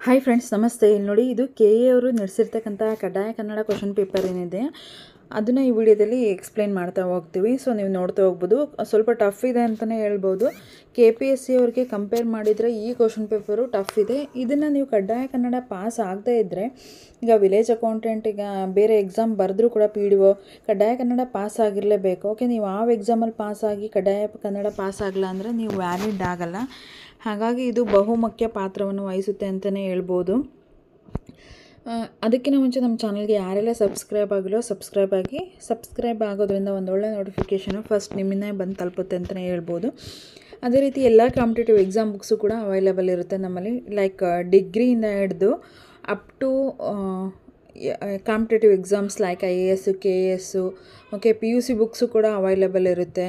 Hi friends, ನಮಸ್ತೆ. ಇಲ್ಲಿ ನೋಡಿ, ಇದು KA ಅವರು ನಡೆಸಿರ್ತಕ್ಕಂಥ ಕಡ್ಡಾಯ ಕನ್ನಡ ಕ್ವಶನ್ ಪೇಪರ್ ಏನಿದೆ ಅದನ್ನು ಈ ವಿಡಿಯೋದಲ್ಲಿ ಎಕ್ಸ್ಪ್ಲೈನ್ ಮಾಡ್ತಾ ಹೋಗ್ತೀವಿ. ಸೊ ನೀವು ನೋಡ್ತಾ ಹೋಗ್ಬೋದು. ಸ್ವಲ್ಪ ಟಫ್ ಇದೆ ಅಂತಲೇ ಹೇಳ್ಬೋದು. KPSC ಅವ್ರಿಗೆ ಕಂಪೇರ್ ಮಾಡಿದರೆ ಈ ಕ್ವಶನ್ ಪೇಪರು ಟಫ್ ಇದೆ. ಇದನ್ನು ನೀವು ಕಡ್ಡಾಯ ಕನ್ನಡ ಪಾಸ್ ಆಗದೇ ಇದ್ದರೆ, ಈಗ ವಿಲೇಜ್ ಅಕೌಂಟೆಂಟ್, ಈಗ ಬೇರೆ ಎಕ್ಸಾಮ್ ಬರೆದ್ರೂ ಕೂಡ PDO ಕಡ್ಡಾಯ ಕನ್ನಡ ಪಾಸ್ ಆಗಿರಲೇಬೇಕು. ಓಕೆ, ನೀವು ಆ ಎಕ್ಸಾಮಲ್ಲಿ ಪಾಸ್ ಆಗಿ ಕಡ್ಡಾಯ ಕನ್ನಡ ಪಾಸ್ ಆಗಲ್ಲ ಅಂದರೆ ನೀವು ವ್ಯಾಲಿಡ್ ಆಗಲ್ಲ. ಹಾಗಾಗಿ ಇದು ಬಹುಮುಖ್ಯ ಪಾತ್ರವನ್ನು ವಹಿಸುತ್ತೆ ಅಂತಲೇ ಹೇಳ್ಬೋದು. ಅದಕ್ಕಿಂತ ಮುಂಚೆ ನಮ್ಮ ಚಾನಲ್ಗೆ ಯಾರೆಲ್ಲ ಸಬ್ಸ್ಕ್ರೈಬ್ ಆಗಿಲ್ಲೋ ಸಬ್ಸ್ಕ್ರೈಬ್ ಆಗೋದ್ರಿಂದ ಒಂದೊಳ್ಳೆ ನೋಟಿಫಿಕೇಷನು ಫಸ್ಟ್ ನಿಮ್ಮನ್ನೇ ಬಂದು ತಲುಪುತ್ತೆ ಅಂತಲೇ ಹೇಳ್ಬೋದು. ಅದೇ ರೀತಿ ಎಲ್ಲ ಕಾಂಪಿಟೇಟಿವ್ ಎಕ್ಸಾಮ್ ಬುಕ್ಸು ಕೂಡ ಅವೈಲೇಬಲ್ ಇರುತ್ತೆ ನಮ್ಮಲ್ಲಿ. ಲೈಕ್ ಡಿಗ್ರಿಯಿಂದ ಹಿಡಿದು up to competitive exams like IAS, KS, okay, PUC books ಕೂಡ ಅವೈಲೇಬಲ್ ಇರುತ್ತೆ.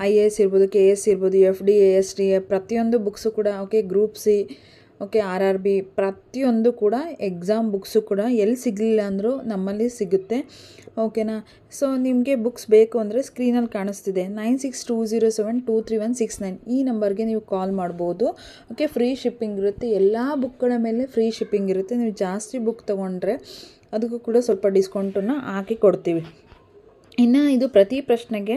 IAS ಇರ್ಬೋದು, KS ಇರ್ಬೋದು, FD, ASD ಪ್ರತಿಯೊಂದು ಬುಕ್ಸು ಕೂಡ, okay, group C, okay, RRB ಪ್ರತಿಯೊಂದು ಕೂಡ ಎಕ್ಸಾಮ್ ಬುಕ್ಸು ಕೂಡ ಎಲ್ಲಿ ಸಿಗಲಿಲ್ಲ ಅಂದರೂ ನಮ್ಮಲ್ಲಿ ಸಿಗುತ್ತೆ. ಓಕೆನಾ? ಸೊ ನಿಮಗೆ ಬುಕ್ಸ್ ಬೇಕು ಅಂದರೆ ಸ್ಕ್ರೀನಲ್ಲಿ ಕಾಣಿಸ್ತಿದೆ 9620723169 ಈ ನಂಬರ್ಗೆ ನೀವು ಕಾಲ್ ಮಾಡ್ಬೋದು. ಓಕೆ, ಫ್ರೀ ಶಿಪ್ಪಿಂಗ್ ಇರುತ್ತೆ. ಎಲ್ಲ ಬುಕ್ಗಳ ಮೇಲೆ ಫ್ರೀ ಶಿಪ್ಪಿಂಗ್ ಇರುತ್ತೆ. ನೀವು ಜಾಸ್ತಿ ಬುಕ್ ತೊಗೊಂಡ್ರೆ ಅದಕ್ಕೂ ಕೂಡ ಸ್ವಲ್ಪ ಡಿಸ್ಕೌಂಟನ್ನು ಹಾಕಿ ಕೊಡ್ತೀವಿ. ಇನ್ನು ಇದು ಪ್ರತಿ ಪ್ರಶ್ನೆಗೆ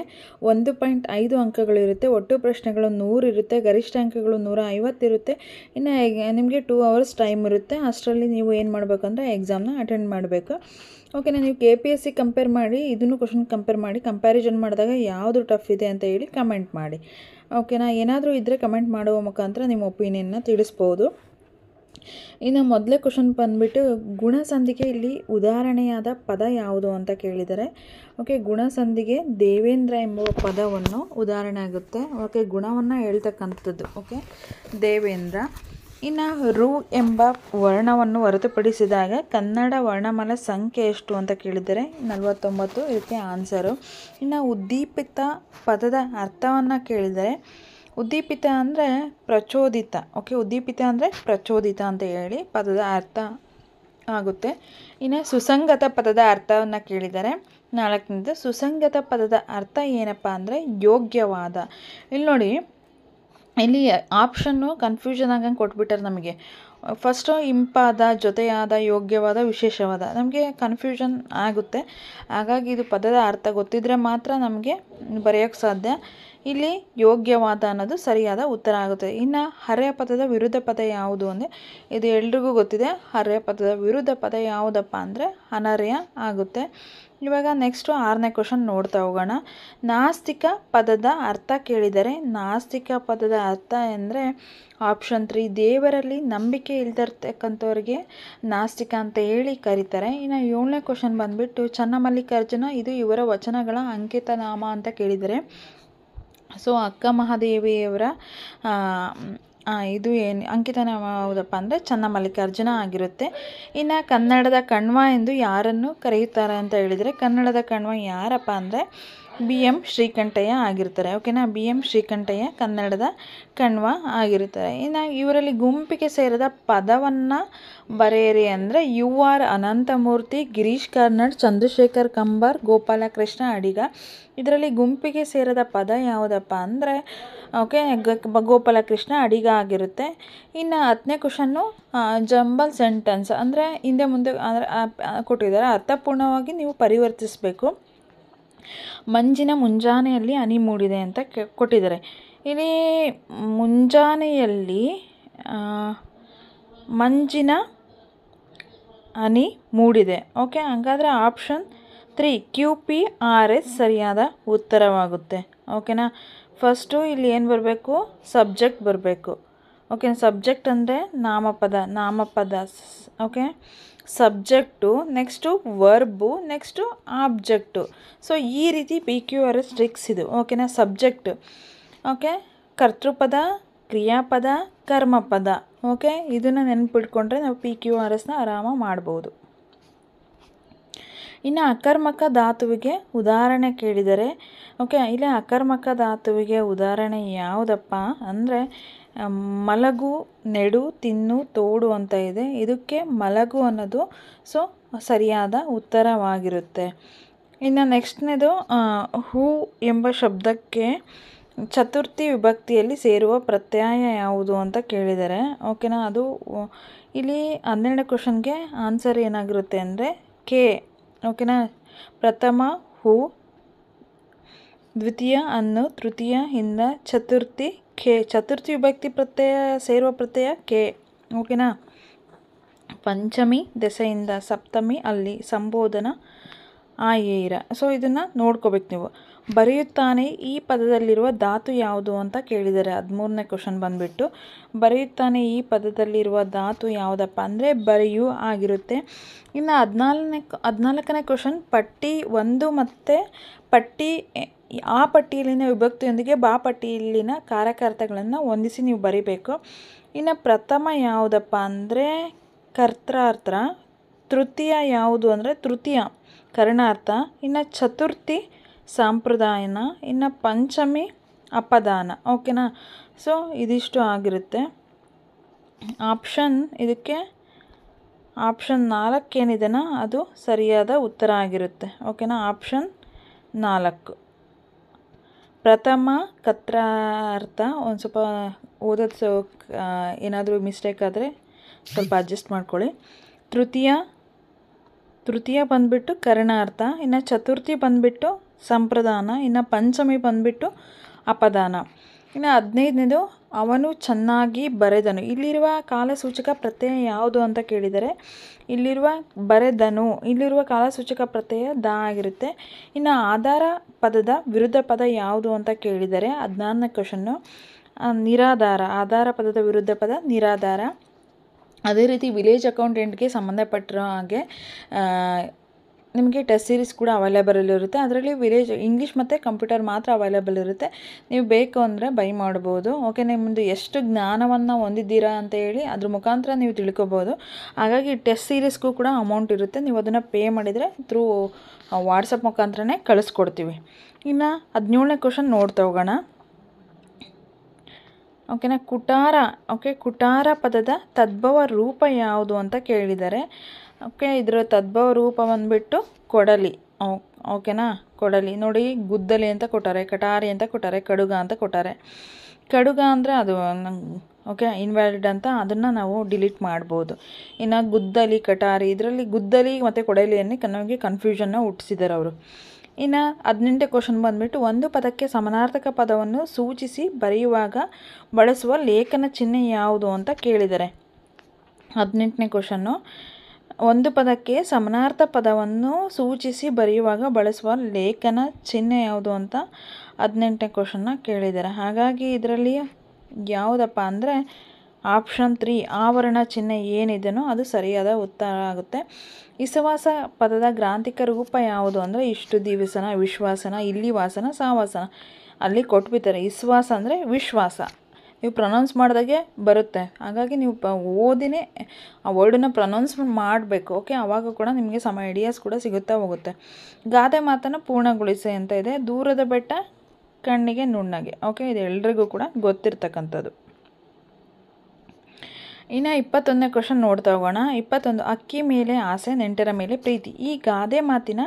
1.5 ಅಂಕಗಳಿರುತ್ತೆ. ಒಟ್ಟು ಪ್ರಶ್ನೆಗಳು 100 ಇರುತ್ತೆ. ಗರಿಷ್ಠ ಅಂಕಗಳು 150 ಇರುತ್ತೆ. ಇನ್ನು ನಿಮಗೆ 2 hours ಟೈಮ್ ಇರುತ್ತೆ. ಅಷ್ಟರಲ್ಲಿ ನೀವು ಏನು ಮಾಡಬೇಕಂದ್ರೆ ಎಕ್ಸಾಮ್ನ ಅಟೆಂಡ್ ಮಾಡಬೇಕು. ಓಕೆನಾ? ನೀವು KPSC ಕಂಪೇರ್ ಮಾಡಿ, ಇದನ್ನು ಕ್ವಶನ್ ಕಂಪೇರ್ ಮಾಡಿ, ಕಂಪ್ಯಾರಿಸನ್ ಮಾಡಿದಾಗ ಯಾವುದು ಟಫ್ ಇದೆ ಅಂತ ಹೇಳಿ ಕಮೆಂಟ್ ಮಾಡಿ. ಓಕೆನಾ? ಏನಾದರೂ ಇದ್ದರೆ ಕಮೆಂಟ್ ಮಾಡುವ ಮುಖಾಂತರ ನಿಮ್ಮ ಒಪಿನಿಯನ್ನ ತಿಳಿಸ್ಬೋದು. ಇನ್ನು ಮೊದಲೇ ಕ್ವಶನ್ ಬಂದುಬಿಟ್ಟು ಗುಣಸಂಧಿಗೆ ಇಲ್ಲಿ ಉದಾಹರಣೆಯಾದ ಪದ ಯಾವುದು ಅಂತ ಕೇಳಿದ್ದಾರೆ. ಓಕೆ, ಗುಣಸಂಧಿಗೆ ದೇವೇಂದ್ರ ಎಂಬ ಪದವನ್ನು ಉದಾಹರಣೆ ಆಗುತ್ತೆ. ಓಕೆ, ಗುಣವನ್ನು ಹೇಳ್ತಕ್ಕಂಥದ್ದು. ಓಕೆ, ದೇವೇಂದ್ರ. ಇನ್ನು ರು ಎಂಬ ವರ್ಣವನ್ನು ಹೊರತುಪಡಿಸಿದಾಗ ಕನ್ನಡ ವರ್ಣಮಾಲೆ ಸಂಖ್ಯೆ ಎಷ್ಟು ಅಂತ ಕೇಳಿದ್ದಾರೆ. 49 ಇದಕ್ಕೆ ಆನ್ಸರು. ಇನ್ನು ಉದ್ದೀಪಿತ ಪದದ ಅರ್ಥವನ್ನು ಕೇಳಿದರೆ, ಉದ್ದೀಪಿತ ಅಂದರೆ ಪ್ರಚೋದಿತ. ಓಕೆ, ಉದ್ದೀಪಿತ ಅಂದರೆ ಪ್ರಚೋದಿತ ಅಂತ ಹೇಳಿ ಪದದ ಅರ್ಥ ಆಗುತ್ತೆ. ಇನ್ನು ಸುಸಂಗತ ಪದದ ಅರ್ಥವನ್ನು ಕೇಳಿದರೆ 4ನೇದು. ಸುಸಂಗತ ಪದದ ಅರ್ಥ ಏನಪ್ಪ ಅಂದರೆ ಯೋಗ್ಯವಾದ. ಇಲ್ಲಿ ನೋಡಿ, ಇಲ್ಲಿ ಆಪ್ಷನ್ನು ಕನ್ಫ್ಯೂಷನ್ ಆಗಂಗೆ ಕೊಟ್ಬಿಟ್ಟಾರೆ ನಮಗೆ. ಫಸ್ಟು ಇಂಪಾದ, ಜೊತೆಯಾದ, ಯೋಗ್ಯವಾದ, ವಿಶೇಷವಾದ, ನಮಗೆ ಕನ್ಫ್ಯೂಷನ್ ಆಗುತ್ತೆ. ಹಾಗಾಗಿ ಇದು ಪದದ ಅರ್ಥ ಗೊತ್ತಿದ್ದರೆ ಮಾತ್ರ ನಮಗೆ ಬರೆಯೋಕ್ಕೆ ಸಾಧ್ಯ. ಇಲ್ಲಿ ಯೋಗ್ಯವಾದ ಅನ್ನೋದು ಸರಿಯಾದ ಉತ್ತರ ಆಗುತ್ತೆ. ಇನ್ನು ಹರ್ಯ ಪದದ ವಿರುದ್ಧ ಪದ ಯಾವುದು ಅಂದರೆ, ಇದು ಎಲ್ರಿಗೂ ಗೊತ್ತಿದೆ. ಹರ್ಯ ಪದದ ವಿರುದ್ಧ ಪದ ಯಾವುದಪ್ಪ ಅಂದರೆ ಅನರ್ಯ ಆಗುತ್ತೆ. ಇವಾಗ ನೆಕ್ಸ್ಟು 6ನೇ ಕ್ವಶನ್ ನೋಡ್ತಾ ಹೋಗೋಣ. ನಾಸ್ತಿಕ ಪದದ ಅರ್ಥ ಕೇಳಿದರೆ, ನಾಸ್ತಿಕ ಪದದ ಅರ್ಥ ಅಂದರೆ ಆಪ್ಷನ್ 3, ದೇವರಲ್ಲಿ ನಂಬಿಕೆ ಇಲ್ದಿರ್ತಕ್ಕಂಥವ್ರಿಗೆ ನಾಸ್ತಿಕ ಅಂತ ಹೇಳಿ ಕರೀತಾರೆ. ಇನ್ನು 7ನೇ ಕ್ವಶನ್ ಬಂದುಬಿಟ್ಟು ಚನ್ನಮಲ್ಲಿಕಾರ್ಜುನ, ಇದು ಇವರ ವಚನಗಳ ಅಂಕಿತ ನಾಮ ಅಂತ ಕೇಳಿದರೆ, ಸೊ ಅಕ್ಕ ಮಹಾದೇವಿಯವರ ಇದು ಏನು ಅಂಕಿತ ನಾಮ ಯಾವುದಪ್ಪ ಅಂದರೆ ಚನ್ನಮಲ್ಲಿಕಾರ್ಜುನ ಆಗಿರುತ್ತೆ. ಇನ್ನು ಕನ್ನಡದ ಕಣ್ವ ಎಂದು ಯಾರನ್ನು ಕರೆಯುತ್ತಾರೆ ಅಂತ ಹೇಳಿದರೆ, ಕನ್ನಡದ ಕಣ್ವ ಯಾರಪ್ಪ ಅಂದರೆ BM ಶ್ರೀಕಂಠಯ್ಯ ಆಗಿರ್ತಾರೆ. ಓಕೆನಾ? BM ಶ್ರೀಕಂಠಯ್ಯ ಕನ್ನಡದ ಕಣ್ವ ಆಗಿರ್ತಾರೆ. ಇನ್ನು ಇವರಲ್ಲಿ ಗುಂಪಿಗೆ ಸೇರಿದ ಪದವನ್ನು ಬರೆಯಿರಿ ಅಂದರೆ UR ಅನಂತಮೂರ್ತಿ, ಗಿರೀಶ್ ಕಾರ್ನಾಡ್, ಚಂದ್ರಶೇಖರ್ ಕಂಬಾರ್, ಗೋಪಾಲಕೃಷ್ಣ ಅಡಿಗ. ಇದರಲ್ಲಿ ಗುಂಪಿಗೆ ಸೇರಿದ ಪದ ಯಾವುದಪ್ಪ ಅಂದರೆ ಓಕೆ ಗೋಪಾಲಕೃಷ್ಣ ಅಡಿಗ ಆಗಿರುತ್ತೆ. ಇನ್ನು 10ನೇ ಕ್ವಶನ್ನು ಜಂಬಲ್ ಸೆಂಟೆನ್ಸ್ ಅಂದರೆ ಹಿಂದೆ ಮುಂದೆ ಅಂದರೆ ಕೊಟ್ಟಿದ್ದಾರೆ. ಅರ್ಥಪೂರ್ಣವಾಗಿ ನೀವು ಪರಿವರ್ತಿಸಬೇಕು. ಮಂಜಿನ ಮುಂಜಾನೆಯಲ್ಲಿ ಹನಿ ಮೂಡಿದೆ ಅಂತ ಕೊಟ್ಟಿದ್ದಾರೆ. ಇಲ್ಲಿ ಮುಂಜಾನೆಯಲ್ಲಿ ಮಂಜಿನ ಹನಿ ಮೂಡಿದೆ. ಓಕೆ, ಹಾಗಾದರೆ ಆಪ್ಷನ್ 3 QPRS ಸರಿಯಾದ ಉತ್ತರವಾಗುತ್ತೆ. ಓಕೆನಾ? ಫಸ್ಟು ಇಲ್ಲಿ ಏನು ಬರಬೇಕು? ಸಬ್ಜೆಕ್ಟ್ ಬರಬೇಕು. ಓಕೆ, ಸಬ್ಜೆಕ್ಟ್ ಅಂದರೆ ನಾಮಪದ. Okay, subject, next verb, next object. So ಈ ರೀತಿ PQRS ಟ್ರಿಕ್ಸ್ ಇದು. ಓಕೆನಾ? ಸಬ್ಜೆಕ್ಟ್, ಓಕೆ, ಕರ್ತೃಪದ, ಕ್ರಿಯಾಪದ, ಕರ್ಮಪದ. ಓಕೆ, ಇದನ್ನು ನೆನಪಿಟ್ಕೊಂಡ್ರೆ ನಾವು PQRSನ ಆರಾಮಾಗಿ ಮಾಡ್ಬೋದು. ಇನ್ನು ಅಕರ್ಮಕ ಧಾತುವಿಗೆ ಉದಾಹರಣೆ ಕೇಳಿದರೆ, ಓಕೆ, ಇಲ್ಲಿ ಅಕರ್ಮಕ ಧಾತುವಿಗೆ ಉದಾಹರಣೆ ಯಾವುದಪ್ಪ ಅಂದರೆ ಮಲಗು, ನೆಡು, ತಿನ್ನು, ತೋಡು ಅಂತ ಇದೆ. ಇದಕ್ಕೆ ಮಲಗು ಅನ್ನೋದು ಸೊ ಸರಿಯಾದ ಉತ್ತರವಾಗಿರುತ್ತೆ. ಇನ್ನು ನೆಕ್ಸ್ಟ್ನೇದು ಹೂ ಎಂಬ ಶಬ್ದಕ್ಕೆ ಚತುರ್ಥಿ ವಿಭಕ್ತಿಯಲ್ಲಿ ಸೇರುವ ಪ್ರತ್ಯಯ ಯಾವುದು ಅಂತ ಕೇಳಿದ್ದಾರೆ. ಓಕೆನಾ, ಅದು ಇಲ್ಲಿ 12ನೇ ಕ್ವಶನ್ಗೆ ಆನ್ಸರ್ ಏನಾಗಿರುತ್ತೆ ಅಂದರೆ ಕೆ. ಓಕೆನಾ, ಪ್ರಥಮ ಹೂ, ದ್ವಿತೀಯ ಅನ್ನು, ತೃತೀಯ ಇಂದ, ಚತುರ್ಥಿ ಕೆ. ಚತುರ್ಥಿ ವಿಭಕ್ತಿ ಪ್ರತ್ಯಯ ಸೇರುವ ಪ್ರತ್ಯಯ ಕೆ. ಓಕೆನಾ, ಪಂಚಮಿ ದೆಸೆಯಿಂದ, ಸಪ್ತಮಿ ಅಲ್ಲಿ, ಸಂಬೋಧನ ಆಯೇರ. ಸೊ ಇದನ್ನು ನೋಡ್ಕೋಬೇಕು ನೀವು. ಬರೆಯುತ್ತಾನೆ ಈ ಪದದಲ್ಲಿರುವ ಧಾತು ಯಾವುದು ಅಂತ ಕೇಳಿದ್ದಾರೆ. 13ನೇ ಕ್ವಶನ್ ಬಂದುಬಿಟ್ಟು ಬರೆಯುತ್ತಾನೆ ಈ ಪದದಲ್ಲಿರುವ ಧಾತು ಯಾವುದಪ್ಪ ಅಂದರೆ ಬರೆಯು ಆಗಿರುತ್ತೆ. ಇನ್ನು 14ನೇ ಕ್ವಶನ್ ಪಟ್ಟಿ 1 ಮತ್ತು ಪಟ್ಟಿ ಆ ಪಟ್ಟಿಯಲ್ಲಿನ ವಿಭಕ್ತಿಯೊಂದಿಗೆ ಬಾ ಪಟ್ಟಿಯಲ್ಲಿನ ಕಾರಕಾರ್ಥಗಳನ್ನು ಹೊಂದಿಸಿ ನೀವು ಬರಿಬೇಕು. ಇನ್ನು ಪ್ರಥಮ ಯಾವುದಪ್ಪ ಅಂದರೆ ಕರ್ತಾರ್ಥ, ತೃತೀಯ ಯಾವುದು ಅಂದರೆ ತೃತೀಯ ಕರ್ಣಾರ್ಥ, ಇನ್ನು ಚತುರ್ಥಿ ಸಂಪ್ರದಾಯನ, ಇನ್ನು ಪಂಚಮಿ ಅಪದಾನ. ಓಕೆನಾ, ಸೊ ಇದಿಷ್ಟು ಆಗಿರುತ್ತೆ. ಇದಕ್ಕೆ ಆಪ್ಷನ್ 4 ಏನಿದೆನಾ ಅದು ಸರಿಯಾದ ಉತ್ತರ ಆಗಿರುತ್ತೆ. ಓಕೆನಾ, ಆಪ್ಷನ್ 4 ಪ್ರಥಮ ಕರ್ತಾರ್ಥ. ಒಂದು ಸ್ವಲ್ಪ ಓದೋದು ಏನಾದರೂ ಮಿಸ್ಟೇಕ್ ಆದರೆ ಸ್ವಲ್ಪ ಅಡ್ಜಸ್ಟ್ ಮಾಡ್ಕೊಳ್ಳಿ. ತೃತೀಯ ಬಂದುಬಿಟ್ಟು ಕರ್ಣಾರ್ಥ, ಇನ್ನು ಚತುರ್ಥಿ ಬಂದುಬಿಟ್ಟು ಸಂಪ್ರದಾನ, ಇನ್ನು ಪಂಚಮಿ ಬಂದುಬಿಟ್ಟು ಅಪದಾನ. ಇನ್ನು 15ನೇದು ಅವನು ಚೆನ್ನಾಗಿ ಬರೆದನು. ಇಲ್ಲಿರುವ ಕಾಲಸೂಚಕ ಪ್ರತ್ಯಯ ಯಾವುದು ಅಂತ ಕೇಳಿದರೆ ಇಲ್ಲಿರುವ ಬರೆದನು, ಇಲ್ಲಿರುವ ಕಾಲಸೂಚಕ ಪ್ರತ್ಯಯ ದ ಆಗಿರುತ್ತೆ. ಇನ್ನು ಆಧಾರ ಪದದ ವಿರುದ್ಧ ಪದ ಯಾವುದು ಅಂತ ಕೇಳಿದರೆ 16ನೇ ಕ್ವಶನ್ನು ನಿರಾಧಾರ. ಆಧಾರ ಪದದ ವಿರುದ್ಧ ಪದ ನಿರಾಧಾರ. ಅದೇ ರೀತಿ ವಿಲೇಜ್ ಅಕೌಂಟೆಂಟ್ಗೆ ಸಂಬಂಧಪಟ್ಟಿರೋ ಹಾಗೆ ನಿಮಗೆ ಟೆಸ್ಟ್ ಸೀರೀಸ್ ಕೂಡ ಅವೈಲೇಬಲ್ ಇರುತ್ತೆ. ಅದರಲ್ಲಿ ಇಂಗ್ಲೀಷ್ ಮತ್ತು ಕಂಪ್ಯೂಟರ್ ಮಾತ್ರ ಅವೈಲೇಬಲ್ ಇರುತ್ತೆ. ನೀವು ಬೇಕು ಅಂದರೆ ಬೈ ಮಾಡ್ಬೋದು. ಓಕೆ, ನಿಮ್ಮದು ಎಷ್ಟು ಜ್ಞಾನವನ್ನು ಹೊಂದಿದ್ದೀರಾ ಅಂತ ಹೇಳಿ ಅದ್ರ ಮುಖಾಂತರ ನೀವು ತಿಳ್ಕೊಬೋದು. ಹಾಗಾಗಿ ಟೆಸ್ಟ್ ಸೀರೀಸ್ಗೂ ಕೂಡ ಅಮೌಂಟ್ ಇರುತ್ತೆ. ನೀವು ಅದನ್ನು ಪೇ ಮಾಡಿದರೆ ಥ್ರೂ ವಾಟ್ಸಪ್ ಮುಖಾಂತರನೇ ಕಳಿಸ್ಕೊಡ್ತೀವಿ. ಇನ್ನು 17ನೇ ಕ್ವಶನ್ ನೋಡ್ತಾ ಹೋಗೋಣ. ಓಕೆನಾ, ಕುಟಾರ. ಕುಟಾರ ಪದದ ತದ್ಭವ ರೂಪ ಯಾವುದು ಅಂತ ಕೇಳಿದ್ದಾರೆ. ಓಕೆ, ಇದರ ತದ್ಭವ ರೂಪ ಬಂದುಬಿಟ್ಟು ಕೊಡಲಿ. ಓಕೆನಾ, ಕೊಡಲಿ. ನೋಡಿ, ಗುದ್ದಲಿ ಅಂತ ಕೊಟ್ಟಾರೆ, ಕಟಾರಿ ಅಂತ ಕೊಟ್ಟಾರೆ, ಕಡುಗ ಅಂತ ಕೊಟ್ಟಾರೆ. ಕಡುಗ ಅಂದರೆ ಅದು ಓಕೆ ಇನ್ವ್ಯಾಲಿಡ್ ಅಂತ, ಅದನ್ನು ನಾವು ಡಿಲೀಟ್ ಮಾಡ್ಬೋದು. ಇನ್ನು ಗುದ್ದಲಿ, ಕಟಾರಿ, ಇದರಲ್ಲಿ ಗುದ್ದಲಿ ಮತ್ತು ಕೊಡಲಿಯಲ್ಲಿ ನಮಗೆ ಕನ್ಫ್ಯೂಷನ್ನ ಹುಟ್ಟಿಸಿದ್ದಾರೆ ಅವರು. ಇನ್ನು 18ನೇ ಕ್ವಶನ್ ಬಂದುಬಿಟ್ಟು ಒಂದು ಪದಕ್ಕೆ ಸಮಾನಾರ್ಥಕ ಪದವನ್ನು ಸೂಚಿಸಿ ಬರೆಯುವಾಗ ಬಳಸುವ ಲೇಖನ ಚಿಹ್ನೆ ಯಾವುದು ಅಂತ ಕೇಳಿದ್ದಾರೆ. 18ನೇ ಕ್ವಶನ್ನು ಒಂದು ಪದಕ್ಕೆ ಸಮಾನಾರ್ಥ ಪದವನ್ನು ಸೂಚಿಸಿ ಬರೆಯುವಾಗ ಬಳಸುವ ಲೇಖನ ಚಿಹ್ನೆ ಯಾವುದು ಅಂತ 18ನೇ ಕ್ವಶನ್ನ ಕೇಳಿದ್ದಾರೆ. ಹಾಗಾಗಿ ಇದರಲ್ಲಿ ಯಾವುದಪ್ಪ ಅಂದರೆ ಆಪ್ಷನ್ 3 ಆವರಣ ಚಿಹ್ನೆ ಏನಿದೆಯೋ ಅದು ಸರಿಯಾದ ಉತ್ತರ ಆಗುತ್ತೆ. ಇಸವಾಸ ಪದದ ಗ್ರಾಂಥಿಕ ರೂಪ ಯಾವುದು ಅಂದರೆ ಇಷ್ಟು ದಿವಸನ, ವಿಶ್ವಾಸನ, ಇಲ್ಲಿ ವಾಸನ, ಸಾವಾಸನ. ಅಲ್ಲಿ ಕೊಟ್ಬಿಡ್ತಾರೆ. ಇಸ್ವಾಸ ಅಂದರೆ ವಿಶ್ವಾಸ. ನೀವು ಪ್ರೊನೌನ್ಸ್ ಮಾಡಿದಾಗೆ ಬರುತ್ತೆ. ಹಾಗಾಗಿ ನೀವು ಓದಿನೇ ಆ ವರ್ಡನ್ನ ಪ್ರೊನೌನ್ಸ್ ಮಾಡಬೇಕು. ಓಕೆ, ಆವಾಗ ಕೂಡ ನಿಮಗೆ ಐಡಿಯಾಸ್ ಕೂಡ ಸಿಗುತ್ತಾ ಹೋಗುತ್ತೆ. ಗಾದೆ ಮಾತನ್ನು ಪೂರ್ಣಗೊಳಿಸಿ ಅಂತ ಇದೆ. ದೂರದ ಬೆಟ್ಟ ಕಣ್ಣಿಗೆ ನುಣ್ಣಗೆ. ಓಕೆ, ಇದು ಎಲ್ರಿಗೂ ಕೂಡ ಗೊತ್ತಿರ್ತಕ್ಕಂಥದ್ದು. ಇನ್ನು 21ನೇ ಕ್ವಶನ್ ನೋಡ್ತಾ ಹೋಗೋಣ. 21 ಅಕ್ಕಿ ಮೇಲೆ ಆಸೆ, ನೆಂಟರ ಮೇಲೆ ಪ್ರೀತಿ. ಈ ಗಾದೆ ಮಾತಿನ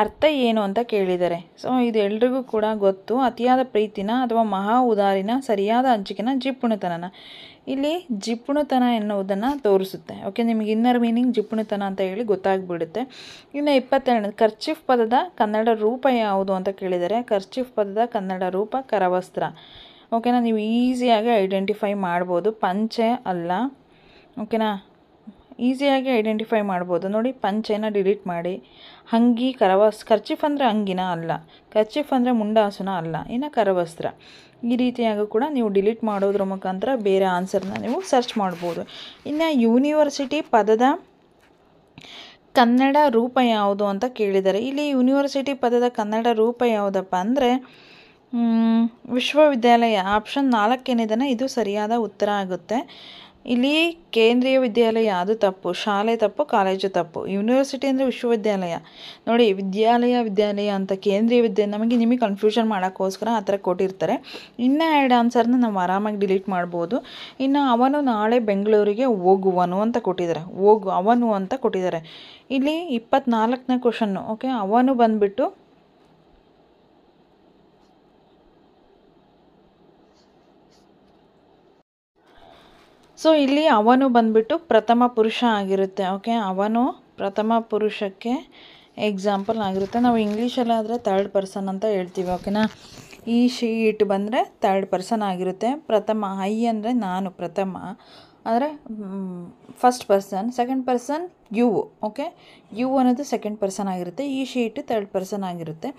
ಅರ್ಥ ಏನು ಅಂತ ಕೇಳಿದ್ದಾರೆ. ಸೊ ಇದು ಎಲ್ರಿಗೂ ಕೂಡ ಗೊತ್ತು. ಅತಿಯಾದ ಪ್ರೀತಿನ ಅಥವಾ ಮಹಾ ಉದಾರಿನ, ಸರಿಯಾದ ಹಂಚಿಕೆನ, ಜಿಪ್ಪುಣತನ. ಇಲ್ಲಿ ಜಿಪ್ಪುಣತನ ಎನ್ನುವುದನ್ನು ತೋರಿಸುತ್ತೆ. ಓಕೆ, ನಿಮಗೆ ಇನ್ನರ್ ಮೀನಿಂಗ್ ಜಿಪ್ಪುಣತನ ಅಂತ ಹೇಳಿ ಗೊತ್ತಾಗ್ಬಿಡುತ್ತೆ. ಇನ್ನು 22 ಕರ್ಚೀಫ್ ಪದದ ಕನ್ನಡ ರೂಪ ಯಾವುದು ಅಂತ ಕೇಳಿದ್ದಾರೆ. ಕರ್ಚೀಫ್ ಪದದ ಕನ್ನಡ ರೂಪ ಕರವಸ್ತ್ರ. ಓಕೆನಾ, ನೀವು ಈಸಿಯಾಗಿ ಐಡೆಂಟಿಫೈ ಮಾಡ್ಬೋದು. ಪಂಚೆ ಅಲ್ಲ. ಓಕೆನಾ, ಈಸಿಯಾಗಿ ಐಡೆಂಟಿಫೈ ಮಾಡ್ಬೋದು. ನೋಡಿ, ಪಂಚೆನ ಡಿಲೀಟ್ ಮಾಡಿ. ಅಂಗಿ, ಕರ್ಚೀಫ್ ಅಂದರೆ ಅಂಗಿನ ಅಲ್ಲ, ಕರ್ಚೀಫ್ ಅಂದರೆ ಮುಂಡಾಸುನ ಅಲ್ಲ, ಇನ್ನು ಕರವಸ್ತ್ರ. ಈ ರೀತಿಯಾಗಿ ಕೂಡ ನೀವು ಡಿಲೀಟ್ ಮಾಡೋದ್ರ ಮುಖಾಂತರ ಬೇರೆ ಆನ್ಸರ್ನ ನೀವು ಸರ್ಚ್ ಮಾಡ್ಬೋದು. ಇನ್ನು ಯೂನಿವರ್ಸಿಟಿ ಪದದ ಕನ್ನಡ ರೂಪ ಯಾವುದು ಅಂತ ಕೇಳಿದ್ದಾರೆ. ಇಲ್ಲಿ ಯೂನಿವರ್ಸಿಟಿ ಪದದ ಕನ್ನಡ ರೂಪ ಯಾವುದಪ್ಪ ಅಂದರೆ ವಿಶ್ವವಿದ್ಯಾಲಯ. ಆಪ್ಷನ್ 4 ಏನಿದೆ ಇದು ಸರಿಯಾದ ಉತ್ತರ ಆಗುತ್ತೆ. ಇಲ್ಲಿ ಕೇಂದ್ರೀಯ ವಿದ್ಯಾಲಯ ಅದು ತಪ್ಪು, ಶಾಲೆ ತಪ್ಪು, ಕಾಲೇಜು ತಪ್ಪು. ಯೂನಿವರ್ಸಿಟಿ ಅಂದರೆ ವಿಶ್ವವಿದ್ಯಾಲಯ. ನೋಡಿ, ವಿದ್ಯಾಲಯ ಅಂತ ಕೇಂದ್ರೀಯ ನಿಮಗೆ ಕನ್ಫ್ಯೂಷನ್ ಮಾಡೋಕ್ಕೋಸ್ಕರ ಆ ಥರ ಕೊಟ್ಟಿರ್ತಾರೆ. ಇನ್ನೂ 2 ಆನ್ಸರ್ನ ನಾವು ಆರಾಮಾಗಿ ಡಿಲೀಟ್ ಮಾಡ್ಬೋದು. ಇನ್ನು ಅವನು ನಾಳೆ ಬೆಂಗಳೂರಿಗೆ ಹೋಗುವನು ಅಂತ ಕೊಟ್ಟಿದ್ದಾರೆ. ಅವನು ಅಂತ ಕೊಟ್ಟಿದ್ದಾರೆ. ಇಲ್ಲಿ 24ನೇ ಕ್ವಶನ್ನು. ಓಕೆ, ಅವನು ಬಂದುಬಿಟ್ಟು ಸೊ ಇಲ್ಲಿ ಅವನು ಬಂದುಬಿಟ್ಟು ಪ್ರಥಮ ಪುರುಷ ಆಗಿರುತ್ತೆ. ಓಕೆ, ಅವನು ಪ್ರಥಮ ಪುರುಷಕ್ಕೆ ಎಕ್ಸಾಂಪಲ್ ಆಗಿರುತ್ತೆ. ನಾವು ಇಂಗ್ಲೀಷಲ್ಲಾದರೆ ಥರ್ಡ್ ಪರ್ಸನ್ ಅಂತ ಹೇಳ್ತೀವಿ. ಓಕೆನಾ, ಈ ಶೀಟ್ ಬಂದರೆ ಥರ್ಡ್ ಪರ್ಸನ್ ಆಗಿರುತ್ತೆ. ಪ್ರಥಮ, ಐ ಅಂದರೆ ನಾನು, ಪ್ರಥಮ ಅಂದರೆ first person, second person you. Okay, you ಅನ್ನೋದು ಸೆಕೆಂಡ್ ಪರ್ಸನ್ ಆಗಿರುತ್ತೆ. ಈ ಶೀಟ್ ಥರ್ಡ್ ಪರ್ಸನ್ ಆಗಿರುತ್ತೆ.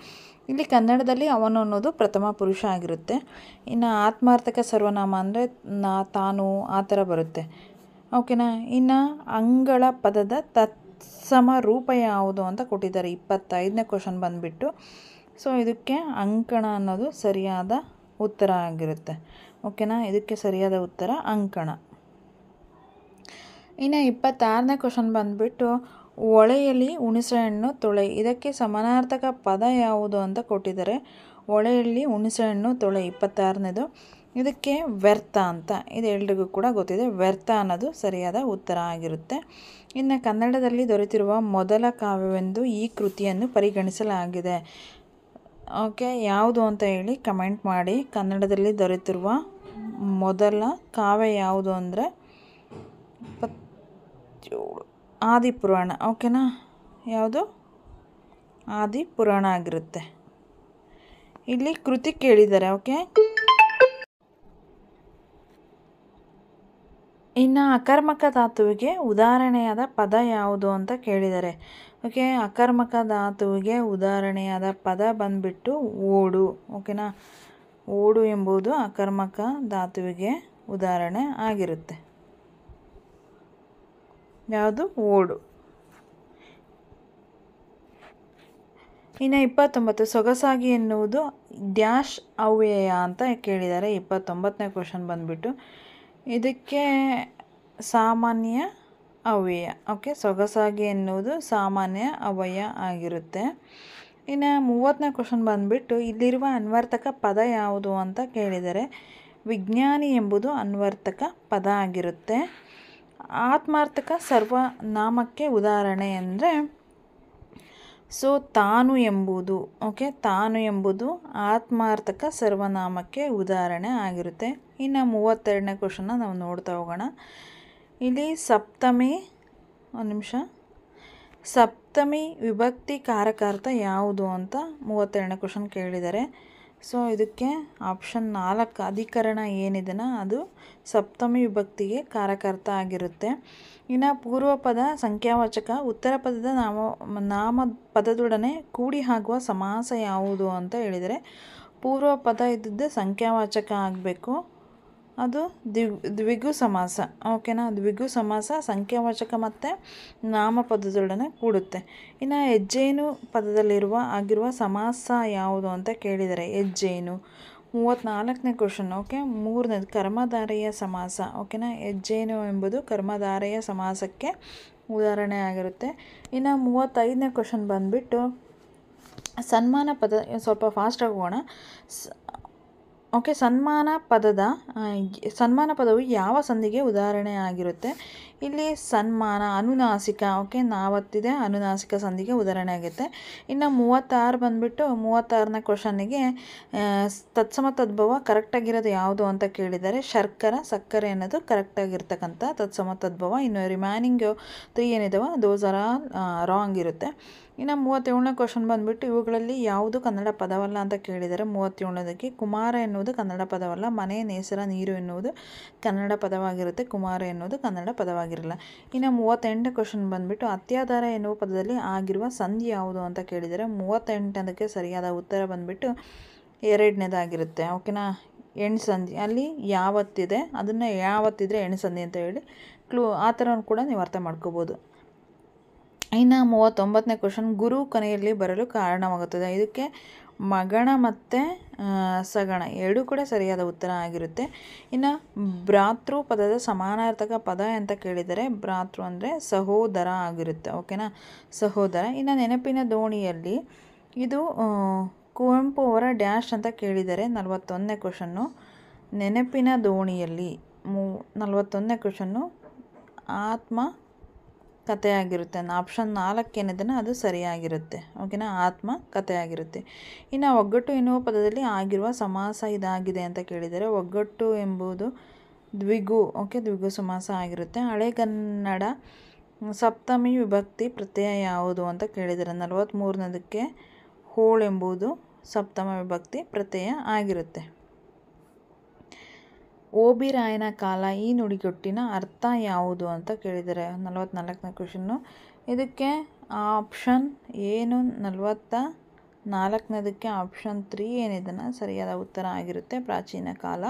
ಇಲ್ಲಿ ಕನ್ನಡದಲ್ಲಿ ಅವನು ಅನ್ನೋದು ಪ್ರಥಮ ಪುರುಷ ಆಗಿರುತ್ತೆ. ಇನ್ನು ಆತ್ಮಾರ್ಥಕ ಸರ್ವನಾಮ ಅಂದರೆ ತಾನು, ಆ ಥರ ಬರುತ್ತೆ. ಓಕೆನಾ, ಇನ್ನು ಅಂಗಳ ಪದದ ತತ್ಸಮ ರೂಪ ಯಾವುದು ಅಂತ ಕೊಟ್ಟಿದ್ದಾರೆ. 25ನೇ ಕ್ವಶನ್ ಬಂದುಬಿಟ್ಟು. ಸೊ ಇದಕ್ಕೆ ಅಂಕಣ ಅನ್ನೋದು ಸರಿಯಾದ ಉತ್ತರ ಆಗಿರುತ್ತೆ. ಓಕೆನಾ, ಇದಕ್ಕೆ ಸರಿಯಾದ ಉತ್ತರ ಅಂಕಣ. ಇನ್ನು 26ನೇ ಕ್ವಶನ್ ಬಂದುಬಿಟ್ಟು ಒಳೆಯಲ್ಲಿ ಹುಣಸೆಹಣ್ಣು ತೊಳೆ, ಇದಕ್ಕೆ ಸಮಾನಾರ್ಥಕ ಪದ ಯಾವುದು ಅಂತ ಕೊಟ್ಟಿದ್ದಾರೆ. ಒಳೆಯಲ್ಲಿ ಹುಣಸೆಹಣ್ಣು ತೊಳೆ 26ನೇದು. ಇದಕ್ಕೆ ವ್ಯರ್ಥ ಅಂತ, ಇದು ಎಲ್ರಿಗೂ ಕೂಡ ಗೊತ್ತಿದೆ. ವ್ಯರ್ಥ ಅನ್ನೋದು ಸರಿಯಾದ ಉತ್ತರ ಆಗಿರುತ್ತೆ. ಇನ್ನು ಕನ್ನಡದಲ್ಲಿ ದೊರೆತಿರುವ ಮೊದಲ ಕಾವ್ಯವೆಂದು ಈ ಕೃತಿಯನ್ನು ಪರಿಗಣಿಸಲಾಗಿದೆ. ಓಕೆ, ಯಾವುದು ಅಂತ ಹೇಳಿ ಕಮೆಂಟ್ ಮಾಡಿ. ಕನ್ನಡದಲ್ಲಿ ದೊರೆತಿರುವ ಮೊದಲ ಕಾವ್ಯ ಯಾವುದು ಅಂದರೆ ಆದಿಪುರಾಣ. ಓಕೆನಾ, ಯಾವುದು? ಆದಿಪುರಾಣ ಆಗಿರುತ್ತೆ. ಇಲ್ಲಿ ಕೃತಿ ಕೇಳಿದ್ದಾರೆ. ಓಕೆ, ಇನ್ನು ಅಕರ್ಮಕ ಧಾತುವಿಗೆ ಉದಾಹರಣೆಯಾದ ಪದ ಯಾವುದು ಅಂತ ಕೇಳಿದ್ದಾರೆ. ಓಕೆ, ಅಕರ್ಮಕ ಧಾತುವಿಗೆ ಉದಾಹರಣೆಯಾದ ಪದ ಬಂದುಬಿಟ್ಟು ಓಡು. ಓಕೆನಾ, ಓಡು ಎಂಬುದು ಅಕರ್ಮಕ ಧಾತುವಿಗೆ ಉದಾಹರಣೆ ಆಗಿರುತ್ತೆ. ಯಾವುದು? ಓಡು. ಇನ್ನು 29 ಸೊಗಸಾಗಿ ಎನ್ನುವುದು ಡ್ಯಾಶ್ ಅವ್ಯಯ ಅಂತ ಕೇಳಿದ್ದಾರೆ. 29ನೇ ಕ್ವಶನ್ ಬಂದುಬಿಟ್ಟು ಇದಕ್ಕೆ ಸಾಮಾನ್ಯ ಅವ್ಯಯ. ಓಕೆ, ಸೊಗಸಾಗಿ ಎನ್ನುವುದು ಸಾಮಾನ್ಯ ಅವ್ಯಯ ಆಗಿರುತ್ತೆ. ಇನ್ನು 30ನೇ ಕ್ವಶನ್ ಬಂದುಬಿಟ್ಟು ಇಲ್ಲಿರುವ ಅನ್ವರ್ತಕ ಪದ ಯಾವುದು ಅಂತ ಕೇಳಿದರೆ ವಿಜ್ಞಾನಿ ಎಂಬುದು ಅನ್ವರ್ತಕ ಪದ ಆಗಿರುತ್ತೆ. ಆತ್ಮಾರ್ಥಕ ಸರ್ವನಾಮಕ್ಕೆ ಉದಾಹರಣೆ ಅಂದರೆ ಸೊ ತಾನು ಎಂಬುದು. ಓಕೆ, ತಾನು ಎಂಬುದು ಆತ್ಮಾರ್ಥಕ ಸರ್ವನಾಮಕ್ಕೆ ಉದಾಹರಣೆ ಆಗಿರುತ್ತೆ. ಇನ್ನು 32ನೇ ಕ್ವಶನ್ನ ನಾವು ನೋಡ್ತಾ ಹೋಗೋಣ. ಇಲ್ಲಿ ಸಪ್ತಮಿ, ಒಂದು ನಿಮಿಷ, ಸಪ್ತಮಿ ವಿಭಕ್ತಿ ಕಾರಕಾರ್ಥ ಯಾವುದು ಅಂತ 32ನೇ ಕ್ವಶನ್ ಕೇಳಿದ್ದಾರೆ. ಸೊ ಇದಕ್ಕೆ ಆಪ್ಷನ್ 4 ಅಧಿಕರಣ ಏನಿದೆನ ಅದು ಸಪ್ತಮಿ ವಿಭಕ್ತಿಗೆ ಕಾರಕಾರ್ಥ ಆಗಿರುತ್ತೆ. ಇನ್ನು ಪೂರ್ವ ಪದ ಸಂಖ್ಯಾವಾಚಕ, ಉತ್ತರ ಪದದ ನಾಮ ಪದದೊಡನೆ ಕೂಡಿ ಆಗುವ ಸಮಾಸ ಯಾವುದು ಅಂತ ಹೇಳಿದರೆ ಪೂರ್ವ ಪದ ಇದ್ದದ್ದು ಸಂಖ್ಯಾವಾಚಕ ಆಗಬೇಕು. ಅದು ದ್ವಿಗು ಸಮಾಸ. ಓಕೆನಾ, ದ್ವಿಗು ಸಮಾಸ ಸಂಖ್ಯಾವಾಚಕ ಮತ್ತು ನಾಮಪದದೊಡನೆ ಕೂಡುತ್ತೆ. ಇನ್ನು ಹೆಜ್ಜೇನು ಆಗಿರುವ ಸಮಾಸ ಯಾವುದು ಅಂತ ಕೇಳಿದರೆ ಹೆಜ್ಜೇನು. 34ನೇ ಕ್ವಶನ್. ಓಕೆ, 3ನೇದು ಕರ್ಮಧಾರೆಯ ಸಮಾಸ. ಓಕೆನಾ, ಹೆಜ್ಜೇನು ಎಂಬುದು ಕರ್ಮಧಾರೆಯ ಸಮಾಸಕ್ಕೆ ಉದಾಹರಣೆ ಆಗಿರುತ್ತೆ. ಇನ್ನು 35ನೇ ಕ್ವಶನ್ ಬಂದುಬಿಟ್ಟು ಸನ್ಮಾನ ಪದ. ಸ್ವಲ್ಪ ಫಾಸ್ಟಾಗಿ ಹೋಗೋಣ. ಓಕೆ, ಸನ್ಮಾನ ಪದವು ಯಾವ ಸಂಧಿಗೆ ಉದಾಹರಣೆ ಆಗಿರುತ್ತೆ? ಇಲ್ಲಿ ಸನ್ಮಾನ ಅನುನಾಸಿಕ. ಓಕೆ, ನಾವತ್ತಿದೆ ಅನುನಾಸಿಕ ಸಂಧಿಗೆ ಉದಾಹರಣೆ ಆಗುತ್ತೆ. ಇನ್ನು 36 ಬಂದುಬಿಟ್ಟು 36ನೇ ಕ್ವಶನ್ನಿಗೆ ತತ್ಸಮ ತದ್ಭವ ಕರೆಕ್ಟಾಗಿರೋದು ಯಾವುದು ಅಂತ ಕೇಳಿದ್ದಾರೆ. ಶರ್ಕರ, ಸಕ್ಕರೆ ಅನ್ನೋದು ಕರೆಕ್ಟಾಗಿರ್ತಕ್ಕಂಥ ತತ್ಸಮ ತದ್ಭವ. ಇನ್ನು ರಿಮೈನಿಂಗ್ 3 ಏನಿದಾವೆ ದೋಸ್ ಆರ್ ರಾಂಗ್ ಇರುತ್ತೆ. ಇನ್ನು 37ನೇ ಕ್ವಶನ್ ಬಂದುಬಿಟ್ಟು ಇವುಗಳಲ್ಲಿ ಯಾವುದು ಕನ್ನಡ ಪದವಲ್ಲ ಅಂತ ಕೇಳಿದರೆ 37ನೇದಕ್ಕೆ ಕುಮಾರ ಎನ್ನುವುದು ಕನ್ನಡ ಪದವಲ್ಲ. ಮನೆ, ನೇಸರ, ನೀರು ಎನ್ನುವುದು ಕನ್ನಡ ಪದವಾಗಿರುತ್ತೆ. ಕುಮಾರ ಎನ್ನುವುದು ಕನ್ನಡ ಪದವಾಗಿರಲ್ಲ. ಇನ್ನು 38ನೇ ಕ್ವಶನ್ ಬಂದುಬಿಟ್ಟು ಅತ್ಯಾಧಾರ ಎನ್ನುವ ಪದದಲ್ಲಿ ಆಗಿರುವ ಸಂಧಿ ಯಾವುದು ಅಂತ ಕೇಳಿದರೆ 38ನೇದಕ್ಕೆ ಸರಿಯಾದ ಉತ್ತರ ಬಂದುಬಿಟ್ಟು 2ನೇದಾಗಿರುತ್ತೆ. ಓಕೆನಾ, ಎಣ್ ಸಂಧಿ. ಅಲ್ಲಿ ಯಾವತ್ತಿದೆ ಅದನ್ನು ಯಾವತ್ತಿದ್ರೆ ಎಣ್ ಸಂಧಿ ಅಂತ ಹೇಳಿ ಆ ಥರ ಕೂಡ ನೀವು ಅರ್ಥ ಮಾಡ್ಕೋಬೋದು. ಇನ್ನು 39ನೇ ಕ್ವಶನ್ ಗುರು ಕೊನೆಯಲ್ಲಿ ಬರಲು ಕಾರಣವಾಗುತ್ತದೆ. ಇದಕ್ಕೆ ಮಗಣ ಮತ್ತು ಸಗಣ ಎರಡೂ ಕೂಡ ಸರಿಯಾದ ಉತ್ತರ ಆಗಿರುತ್ತೆ. ಇನ್ನು ಭ್ರಾತೃ ಪದದ ಸಮಾನಾರ್ಥಕ ಪದ ಅಂತ ಕೇಳಿದರೆ ಭ್ರಾತೃ ಅಂದರೆ ಸಹೋದರ ಆಗಿರುತ್ತೆ. ಓಕೆನಾ, ಸಹೋದರ. ಇನ್ನು ನೆನಪಿನ ದೋಣಿಯಲ್ಲಿ ಇದು ಕುವೆಂಪು ಅವರ ಡ್ಯಾಶ್ ಅಂತ ಕೇಳಿದರೆ 41ನೇ ಕ್ವಶನ್ನು. ನೆನಪಿನ ದೋಣಿಯಲ್ಲಿ 41ನೇ ಕ್ವಶನ್ನು ಆತ್ಮ ಕಥೆಯಾಗಿರುತ್ತೆ. ಆಪ್ಷನ್ 4 ಏನಿದೆಯೋ ಅದು ಸರಿಯಾಗಿರುತ್ತೆ. ಓಕೆನಾ, ಆತ್ಮ ಕಥೆಯಾಗಿರುತ್ತೆ. ಇನ್ನು ಒಗ್ಗಟ್ಟು ಎನ್ನುವ ಪದದಲ್ಲಿ ಆಗಿರುವ ಸಮಾಸ ಇದಾಗಿದೆ ಅಂತ ಕೇಳಿದರೆ ಒಗ್ಗಟ್ಟು ಎಂಬುದು ದ್ವಿಗು ದ್ವಿಗು ಸಮಾಸ ಆಗಿರುತ್ತೆ. ಹಳೆಗನ್ನಡ ಸಪ್ತಮಿ ವಿಭಕ್ತಿ ಪ್ರತ್ಯಯ ಯಾವುದು ಅಂತ ಕೇಳಿದರೆ 43ನೇದಕ್ಕೆ ಹೋಳೆಂಬುದು ಸಪ್ತಮ ವಿಭಕ್ತಿ ಪ್ರತ್ಯಯ ಆಗಿರುತ್ತೆ. ಓಬಿರಾಯನ ಕಾಲ ಈ ನುಡಿಗಟ್ಟಿನ ಅರ್ಥ ಯಾವುದು ಅಂತ ಕೇಳಿದರೆ 44ನೇ ಕ್ವೆಶನ್ನು. ಇದಕ್ಕೆ ಆಪ್ಷನ್ ಏನು 44ನೇದಕ್ಕೆ ಆಪ್ಷನ್ 3 ಏನಿದೆಯಲ್ಲ ಸರಿಯಾದ ಉತ್ತರ ಆಗಿರುತ್ತೆ. ಪ್ರಾಚೀನ ಕಾಲ.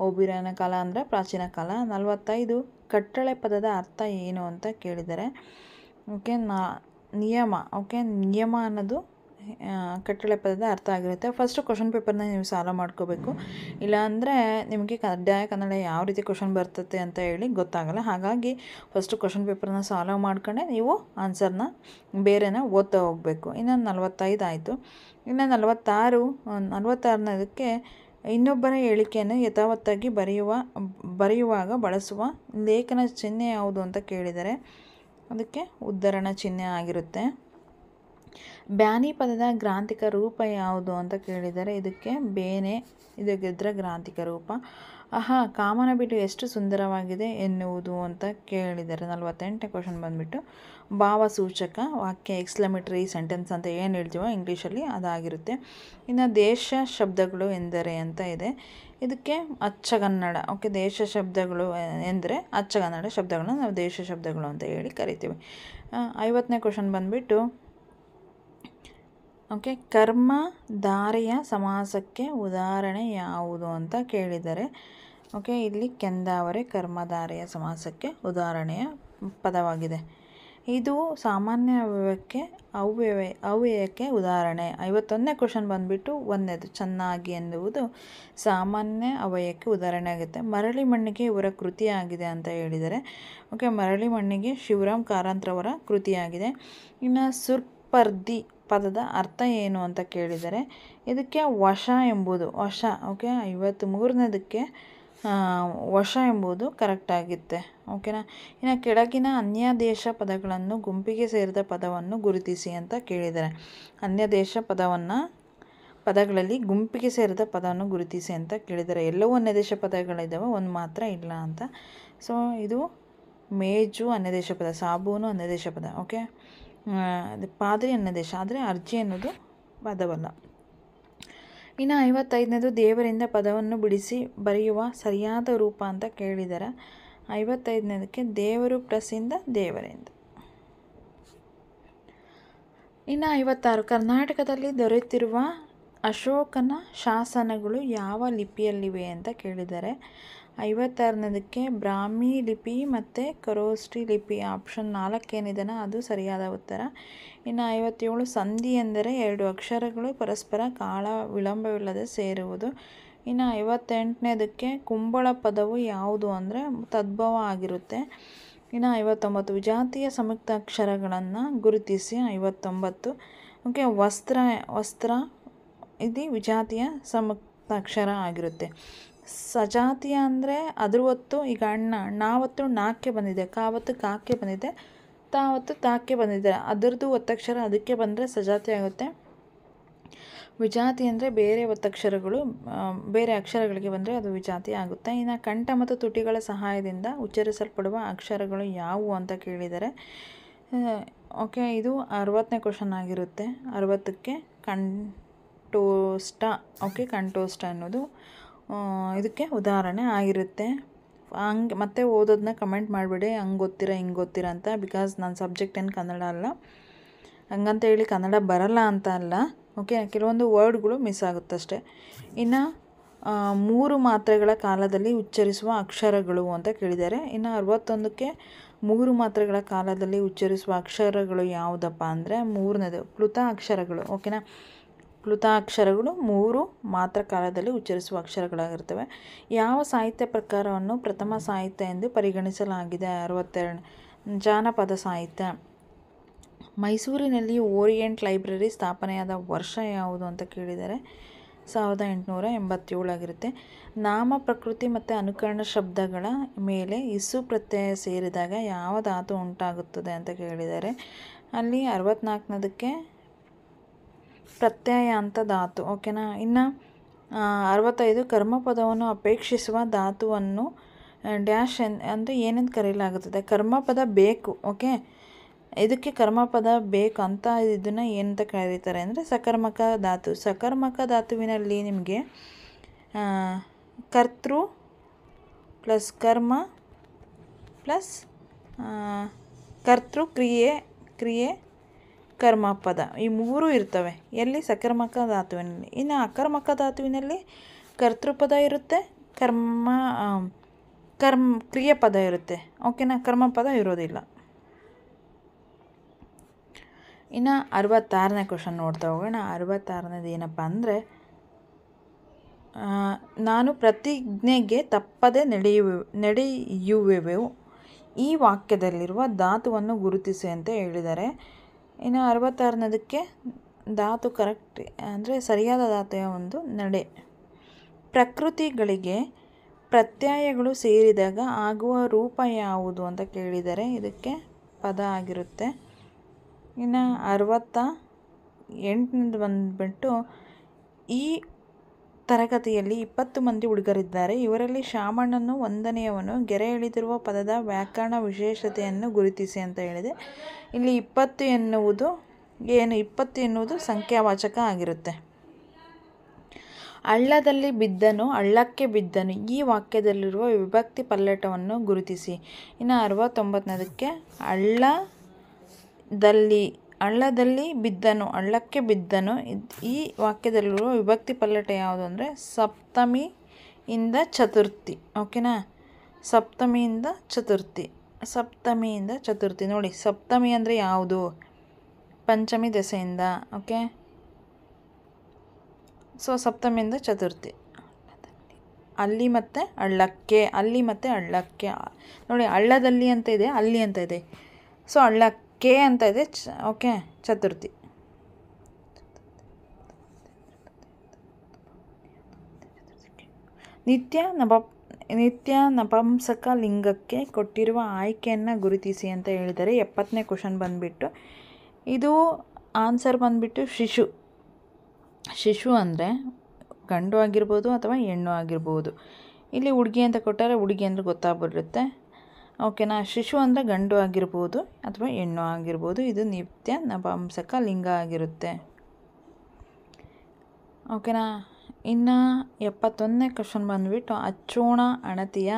ಓಬಿರಾಯನ ಕಾಲ ಅಂದರೆ ಪ್ರಾಚೀನ ಕಾಲ. 45 ಕಟ್ಟಳೆ ಪದದ ಅರ್ಥ ಏನು ಅಂತ ಕೇಳಿದರೆ ನಿಯಮ. ನಿಯಮ ಅನ್ನೋದು ಕಟ್ಟಳೆ ಪದದ ಅರ್ಥ ಆಗಿರುತ್ತೆ. ಫಸ್ಟು ಕ್ವಶನ್ ಪೇಪರ್ನ ನೀವು ಸಾಲ್ವ್ ಮಾಡ್ಕೋಬೇಕು, ಇಲ್ಲಾಂದರೆ ನಿಮಗೆ ಕಡ್ಡಾಯ ಕನ್ನಡ ಯಾವ ರೀತಿ ಕ್ವಶನ್ ಬರ್ತದೆ ಅಂತ ಹೇಳಿ ಗೊತ್ತಾಗಲ್ಲ. ಹಾಗಾಗಿ ಫಸ್ಟು ಕ್ವಶನ್ ಪೇಪರ್ನ ಸಾಲ್ವ್ ಮಾಡ್ಕೊಂಡೆ ನೀವು ಆನ್ಸರ್ನ ಬೇರೆನ ಓದ್ತಾ ಹೋಗಬೇಕು. ಇನ್ನು 45 ಆಯಿತು. ಇನ್ನು 46ನೇದಕ್ಕೆ ಇನ್ನೊಬ್ಬರ ಹೇಳಿಕೆಯನ್ನು ಯಥಾವತ್ತಾಗಿ ಬರೆಯುವಾಗ ಬಳಸುವ ಲೇಖನ ಚಿಹ್ನೆ ಯಾವುದು ಅಂತ ಕೇಳಿದರೆ ಅದಕ್ಕೆ ಉದ್ಧರಣ ಚಿಹ್ನೆ ಆಗಿರುತ್ತೆ. ಬ್ಯಾನಿ ಪದದ ಗ್ರಾಂಥಿಕ ರೂಪ ಯಾವುದು ಅಂತ ಕೇಳಿದರೆ ಇದಕ್ಕೆ ಬೇನೆ. ಇದಕ್ಕಿದ್ರೆ ಗ್ರಾಂಥಿಕ ರೂಪ. ಕಾಮನಬಿಲ್ಲು ಎಷ್ಟು ಸುಂದರವಾಗಿದೆ ಎನ್ನುವುದು ಅಂತ ಕೇಳಿದರೆ 48ನೇ ಕ್ವಶನ್ ಬಂದುಬಿಟ್ಟು ಭಾವಸೂಚಕ ವಾಕ್ಯ, ಎಕ್ಸ್ಕ್ಲಮೇಟರಿ ಸೆಂಟೆನ್ಸ್ ಅಂತ ಏನು ಹೇಳ್ತೀವೋ ಇಂಗ್ಲೀಷಲ್ಲಿ ಅದಾಗಿರುತ್ತೆ. ಇನ್ನು ದೇಶ ಶಬ್ದಗಳು ಎಂದರೆ ಅಂತ ಇದೆ. ಇದಕ್ಕೆ ಅಚ್ಚಗನ್ನಡ. ದೇಶ ಶಬ್ದಗಳು ಎಂದರೆ ಅಚ್ಚಗನ್ನಡ ಶಬ್ದಗಳನ್ನ ನಾವು ದೇಶ ಶಬ್ದಗಳು ಅಂತ ಹೇಳಿ ಕರಿತೀವಿ. 50ನೇ ಕ್ವಶನ್ ಬಂದುಬಿಟ್ಟು ಕರ್ಮಧಾರೆಯ ಸಮಾಸಕ್ಕೆ ಉದಾಹರಣೆ ಯಾವುದು ಅಂತ ಕೇಳಿದರೆ ಇಲ್ಲಿ ಕೆಂದಾವರೆ ಕರ್ಮಧಾರೆಯ ಸಮಾಸಕ್ಕೆ ಉದಾಹರಣೆಯ ಪದವಾಗಿದೆ. ಇದು ಸಾಮಾನ್ಯ ಅವ್ಯಯಕ್ಕೆ ಉದಾಹರಣೆ. 51ನೇ ಕ್ವಶನ್ ಬಂದುಬಿಟ್ಟು 1ನೇದು ಚೆನ್ನಾಗಿ ಎನ್ನುವುದು ಸಾಮಾನ್ಯ ಅವ್ಯಯಕ್ಕೆ ಉದಾಹರಣೆ ಆಗುತ್ತೆ. ಮರಳಿ ಮಣ್ಣಿಗೆ ಇವರ ಕೃತಿಯಾಗಿದೆ ಅಂತ ಹೇಳಿದರೆ ಮರಳಿ ಮಣ್ಣಿಗೆ ಶಿವರಾಮ್ ಕಾರಂತ್ರವರ ಕೃತಿಯಾಗಿದೆ. ಇನ್ನು ಸುರ್ಪರ್ದಿ ಪದದ ಅರ್ಥ ಏನು ಅಂತ ಕೇಳಿದರೆ ಇದಕ್ಕೆ ವಶ ಎಂಬುದು 53ನೇದಕ್ಕೆ ವಶ ಎಂಬುದು ಕರೆಕ್ಟ್ ಆಗುತ್ತೆ. ಇನ್ನು ಕೆಳಗಿನ ಅನ್ಯದೇಶ ಪದಗಳನ್ನು ಗುಂಪಿಗೆ ಸೇರಿದ ಪದವನ್ನು ಗುರುತಿಸಿ ಅಂತ ಕೇಳಿದ್ದಾರೆ. ಅನ್ಯದೇಶ ಪದಗಳಲ್ಲಿ ಗುಂಪಿಗೆ ಸೇರಿದ ಪದವನ್ನು ಗುರುತಿಸಿ ಅಂತ ಕೇಳಿದ್ದಾರೆ. ಎಲ್ಲವೂ ಅನ್ಯದೇಶ ಪದಗಳಿದ್ದಾವೆ, ಒಂದು ಮಾತ್ರ ಇಲ್ಲ ಅಂತ. ಸೊ ಇದು ಮೇಜು ಅನ್ಯದೇಶ ಪದ, ಸಾಬೂನು ಅನ್ಯದೇಶ ಪದ. ಪಾದ್ರಿ ಅನ್ಯದೇಶ, ಆದರೆ ಅರ್ಜಿ ಅನ್ನೋದು ಪದವಲ್ಲ. ಇನ್ನು 55ನೇದು ದೇವರಿಂದ ಪದವನ್ನು ಬಿಡಿಸಿ ಬರೆಯುವ ಸರಿಯಾದ ರೂಪ ಅಂತ ಕೇಳಿದರೆ 55ನೇದಕ್ಕೆ ದೇವರು ಪ್ಲಸ್ಸಿಂದ ದೇವರಿಂದ. ಇನ್ನು 56 ಕರ್ನಾಟಕದಲ್ಲಿ ದೊರೆತಿರುವ ಅಶೋಕನ ಶಾಸನಗಳು ಯಾವ ಲಿಪಿಯಲ್ಲಿವೆ ಅಂತ ಕೇಳಿದರೆ 56ನೇದಕ್ಕೆ ಬ್ರಾಹ್ಮಿ ಲಿಪಿ ಮತ್ತು ಖರೋಷ್ಠಿ ಲಿಪಿ. ಆಪ್ಷನ್ 4 ಏನಿದೆಯೋ ಅದು ಸರಿಯಾದ ಉತ್ತರ. ಇನ್ನು 57 ಸಂಧಿ ಎಂದರೆ 2 ಅಕ್ಷರಗಳು ಪರಸ್ಪರ ಕಾಲ ವಿಳಂಬವಿಲ್ಲದೆ ಸೇರುವುದು. ಇನ್ನು 58ನೇದಕ್ಕೆ ಕುಂಬಳ ಪದವು ಯಾವುದು ಅಂದರೆ ತದ್ಭವ ಆಗಿರುತ್ತೆ. ಇನ್ನು 59 ವಿಜಾತಿಯ ಸಂಯುಕ್ತ ಅಕ್ಷರಗಳನ್ನು ಗುರುತಿಸಿ. 59 ವಸ್ತ್ರ ಇದು ವಿಜಾತಿಯ ಸಂಯುಕ್ತ ಅಕ್ಷರ ಆಗಿರುತ್ತೆ. ಸಜಾತಿಯ ಅಂದರೆ ಅದ್ರ ಹೊತ್ತು ಈಗ ನಾವತ್ತು ನಾಕ್ಕೆ ಬಂದಿದೆ, ಕಾವತ್ತು ಕಾಕ್ಕೆ ಬಂದಿದೆ, ತಾವತ್ತು ತಾಕ್ಕೆ ಬಂದಿದೆ, ಅದರದ್ದು ಒತ್ತಕ್ಷರ ಅದಕ್ಕೆ ಬಂದರೆ ಸಜಾತಿ ಆಗುತ್ತೆ. ವಿಜಾತಿ ಅಂದರೆ ಬೇರೆ ಒತ್ತಕ್ಷರಗಳು ಬೇರೆ ಅಕ್ಷರಗಳಿಗೆ ಬಂದರೆ ಅದು ವಿಜಾತಿ ಆಗುತ್ತೆ. ಇನ್ನು ಕಂಠ ಮತ್ತು ತುಟಿಗಳ ಸಹಾಯದಿಂದ ಉಚ್ಚರಿಸಲ್ಪಡುವ ಅಕ್ಷರಗಳು ಯಾವುವು ಅಂತ ಕೇಳಿದರೆ ಇದು 60ನೇ ಕ್ವಶನ್ ಆಗಿರುತ್ತೆ. 60ಕ್ಕೆ ಕಂಠೋಷ್ಠ. ಕಂಠೋಷ್ಠ ಅನ್ನೋದು ಇದಕ್ಕೆ ಉದಾಹರಣೆ ಆಗಿರುತ್ತೆ. ಮತ್ತೆ ಓದೋದನ್ನ ಕಮೆಂಟ್ ಮಾಡಿಬಿಡಿ, ಹಂಗೆ ಗೊತ್ತಿರ ಹಿಂಗೆ ಗೊತ್ತಿರ ಅಂತ. ಬಿಕಾಸ್ ನನ್ನ ಸಬ್ಜೆಕ್ಟ್ ಏನು ಕನ್ನಡ ಅಲ್ಲ, ಹಂಗಂತ ಹೇಳಿ ಕನ್ನಡ ಬರಲ್ಲ ಅಂತ ಅಲ್ಲ. ಕೆಲವೊಂದು ವರ್ಡ್ಗಳು ಮಿಸ್ ಆಗುತ್ತಷ್ಟೆ. ಇನ್ನು 3 ಮಾತ್ರೆಗಳ ಕಾಲದಲ್ಲಿ ಉಚ್ಚರಿಸುವ ಅಕ್ಷರಗಳು ಅಂತ ಕೇಳಿದ್ದಾರೆ. ಇನ್ನು 61ಕ್ಕೆ 3 ಮಾತ್ರೆಗಳ ಕಾಲದಲ್ಲಿ ಉಚ್ಚರಿಸುವ ಅಕ್ಷರಗಳು ಯಾವುದಪ್ಪ ಅಂದರೆ 3ನೇದು ಪ್ಲುತ ಅಕ್ಷರಗಳು. ಪ್ಲುತ ಅಕ್ಷರಗಳು 3 ಮಾತ್ರ ಕಾಲದಲ್ಲಿ ಉಚ್ಚರಿಸುವ ಅಕ್ಷರಗಳಾಗಿರ್ತವೆ. ಯಾವ ಸಾಹಿತ್ಯ ಪ್ರಕಾರವನ್ನು ಪ್ರಥಮ ಸಾಹಿತ್ಯ ಎಂದು ಪರಿಗಣಿಸಲಾಗಿದೆ? 62 ಜಾನಪದ ಸಾಹಿತ್ಯ. ಮೈಸೂರಿನಲ್ಲಿ ಓರಿಯೆಂಟ್ ಲೈಬ್ರರಿ ಸ್ಥಾಪನೆಯಾದ ವರ್ಷ ಯಾವುದು ಅಂತ ಕೇಳಿದರೆ 1887 ಆಗಿರುತ್ತೆ. ನಾಮ ಪ್ರಕೃತಿ ಮತ್ತು ಅನುಕರಣ ಶಬ್ದಗಳ ಮೇಲೆ ಇಸು ಪ್ರತ್ಯಯ ಸೇರಿದಾಗ ಯಾವ ಧಾತು ಉಂಟಾಗುತ್ತದೆ ಅಂತ ಕೇಳಿದರೆ ಅಲ್ಲಿ 64ನೇದಕ್ಕೆ ಪ್ರತ್ಯಯ ಅಂತ ಧಾತು. ಇನ್ನು 65 ಕರ್ಮಪದವನ್ನು ಅಪೇಕ್ಷಿಸುವ ಧಾತುವನ್ನು ಡ್ಯಾಶ್ ಅಂದರೆ ಏನಂತ ಕರೆಯಲಾಗುತ್ತದೆ? ಕರ್ಮಪದ ಬೇಕು. ಓಕೆ, ಇದಕ್ಕೆ ಕರ್ಮಪದ ಬೇಕು ಅಂತ ಇದನ್ನು ಏನಂತ ಕರೀತಾರೆ ಅಂದರೆ ಸಕರ್ಮಕ ಧಾತು. ಸಕರ್ಮಕ ಧಾತುವಿನಲ್ಲಿ ನಿಮಗೆ ಕರ್ತೃ ಪ್ಲಸ್ ಕರ್ಮ ಪ್ಲಸ್ ಕರ್ತೃ ಕ್ರಿಯೆ ಕರ್ಮಪದ ಈ ಮೂರು ಇರ್ತವೆ ಎಲ್ಲಿ? ಸಕರ್ಮಕ ಧಾತುವಿನಲ್ಲಿ. ಇನ್ನು ಅಕರ್ಮಕ ಧಾತುವಿನಲ್ಲಿ ಕರ್ತೃಪದ ಇರುತ್ತೆ, ಕ್ರಿಯಾಪದ ಇರುತ್ತೆ. ಓಕೆನಾ? ಕರ್ಮಪದ ಇರೋದಿಲ್ಲ. ಇನ್ನು 66ನೇ ಕ್ವಶನ್ ನೋಡ್ತಾ ಹೋಗೋಣ. 66ನೇದು ಏನಪ್ಪ ಅಂದರೆ, ನಾನು ಪ್ರತಿಜ್ಞೆಗೆ ತಪ್ಪದೆ ನಡೆಯುವೆವು ಈ ವಾಕ್ಯದಲ್ಲಿರುವ ಧಾತುವನ್ನು ಗುರುತಿಸಿ ಅಂತ ಹೇಳಿದ್ದಾರೆ. ಇನ್ನು 66ನೇದಕ್ಕೆ ಧಾತು ಕರೆಕ್ಟ್ ಅಂದರೆ ಸರಿಯಾದ ಧಾತುವ ಒಂದು ನಡೆ. ಪ್ರಕೃತಿಗಳಿಗೆ ಪ್ರತ್ಯಯಗಳು ಸೇರಿದಾಗ ಆಗುವ ರೂಪ ಯಾವುದು ಅಂತ ಕೇಳಿದರೆ ಇದಕ್ಕೆ ಪದ ಆಗಿರುತ್ತೆ. ಇನ್ನು 68ನೇದು ಬಂದುಬಿಟ್ಟು, ಈ ತರಗತಿಯಲ್ಲಿ 20 ಮಂದಿ ಹುಡುಗರಿದ್ದಾರೆ. ಇವರಲ್ಲಿ ಶಾಮಣ್ಣನು ಒಂದನೆಯವನು ಗೆರೆ ಎಳೆದಿರುವ ಪದದ ವ್ಯಾಕರಣ ವಿಶೇಷತೆಯನ್ನು ಗುರುತಿಸಿ ಅಂತ ಹೇಳಿದೆ. ಇಲ್ಲಿ 20 ಎನ್ನುವುದು ಸಂಖ್ಯಾವಾಚಕ ಆಗಿರುತ್ತೆ. ಹಳ್ಳದಲ್ಲಿ ಬಿದ್ದನು, ಹಳ್ಳಕ್ಕೆ ಬಿದ್ದನು ಈ ವಾಕ್ಯದಲ್ಲಿರುವ ವಿಭಕ್ತಿ ಪಲ್ಲಟವನ್ನು ಗುರುತಿಸಿ. ಇನ್ನು 69ನೇದಕ್ಕೆ ಹಳ್ಳದಲ್ಲಿ ಬಿದ್ದನು, ಹಳ್ಳಕ್ಕೆ ಬಿದ್ದನು ಈ ವಾಕ್ಯದಲ್ಲಿರುವ ವಿಭಕ್ತಿ ಪಲ್ಲಟ ಯಾವುದು ಅಂದರೆ ಸಪ್ತಮಿಯಿಂದ ಚತುರ್ಥಿ. ಓಕೆನಾ? ಸಪ್ತಮಿಯಿಂದ ಚತುರ್ಥಿ. ನೋಡಿ, ಸಪ್ತಮಿ ಅಂದರೆ ಯಾವುದು? ಪಂಚಮಿ ದೆಸೆಯಿಂದ. ಓಕೆ, ಸೊ ಸಪ್ತಮಿಯಿಂದ ಚತುರ್ಥಿ. ಅಲ್ಲಿ ಮತ್ತು ಹಳ್ಳಕ್ಕೆ ನೋಡಿ, ಹಳ್ಳದಲ್ಲಿ ಅಂತ ಇದೆ, ಅಲ್ಲಿ ಅಂತ ಇದೆ. ಸೊ ಹಳ್ಳಕ್ಕೆ ಅಂತ ಇದೆ. ಓಕೆ, ಚತುರ್ಥಿ. ನಿತ್ಯ ನಪುಂಸಕ ಲಿಂಗಕ್ಕೆ ಕೊಟ್ಟಿರುವ ಆಯ್ಕೆಯನ್ನು ಗುರುತಿಸಿ ಅಂತ ಹೇಳಿದರೆ 70ನೇ ಕ್ವಶನ್ ಬಂದುಬಿಟ್ಟು, ಇದು ಆನ್ಸರ್ ಬಂದುಬಿಟ್ಟು ಶಿಶು ಅಂದರೆ ಗಂಡು ಆಗಿರ್ಬೋದು ಅಥವಾ ಹೆಣ್ಣು ಆಗಿರ್ಬೋದು. ಇಲ್ಲಿ ಹುಡುಗಿ ಅಂತ ಕೊಟ್ಟರೆ ಹುಡುಗಿ ಅಂದರೆ ಗೊತ್ತಾಗ್ಬಿಡುತ್ತೆ. ಓಕೆನಾ? ಶಿಶು ಅಂದರೆ ಗಂಡು ಆಗಿರ್ಬೋದು ಅಥವಾ ಹೆಣ್ಣು ಆಗಿರ್ಬೋದು. ಇದು ನಿತ್ಯ ನಪುಂಸಕ ಲಿಂಗ ಆಗಿರುತ್ತೆ. ಓಕೆನಾ? ಇನ್ನು 71ನೇ ಕ್ವಶನ್ ಬಂದುಬಿಟ್ಟು, ಅಚ್ಚೋಣ ಅಣತಿಯ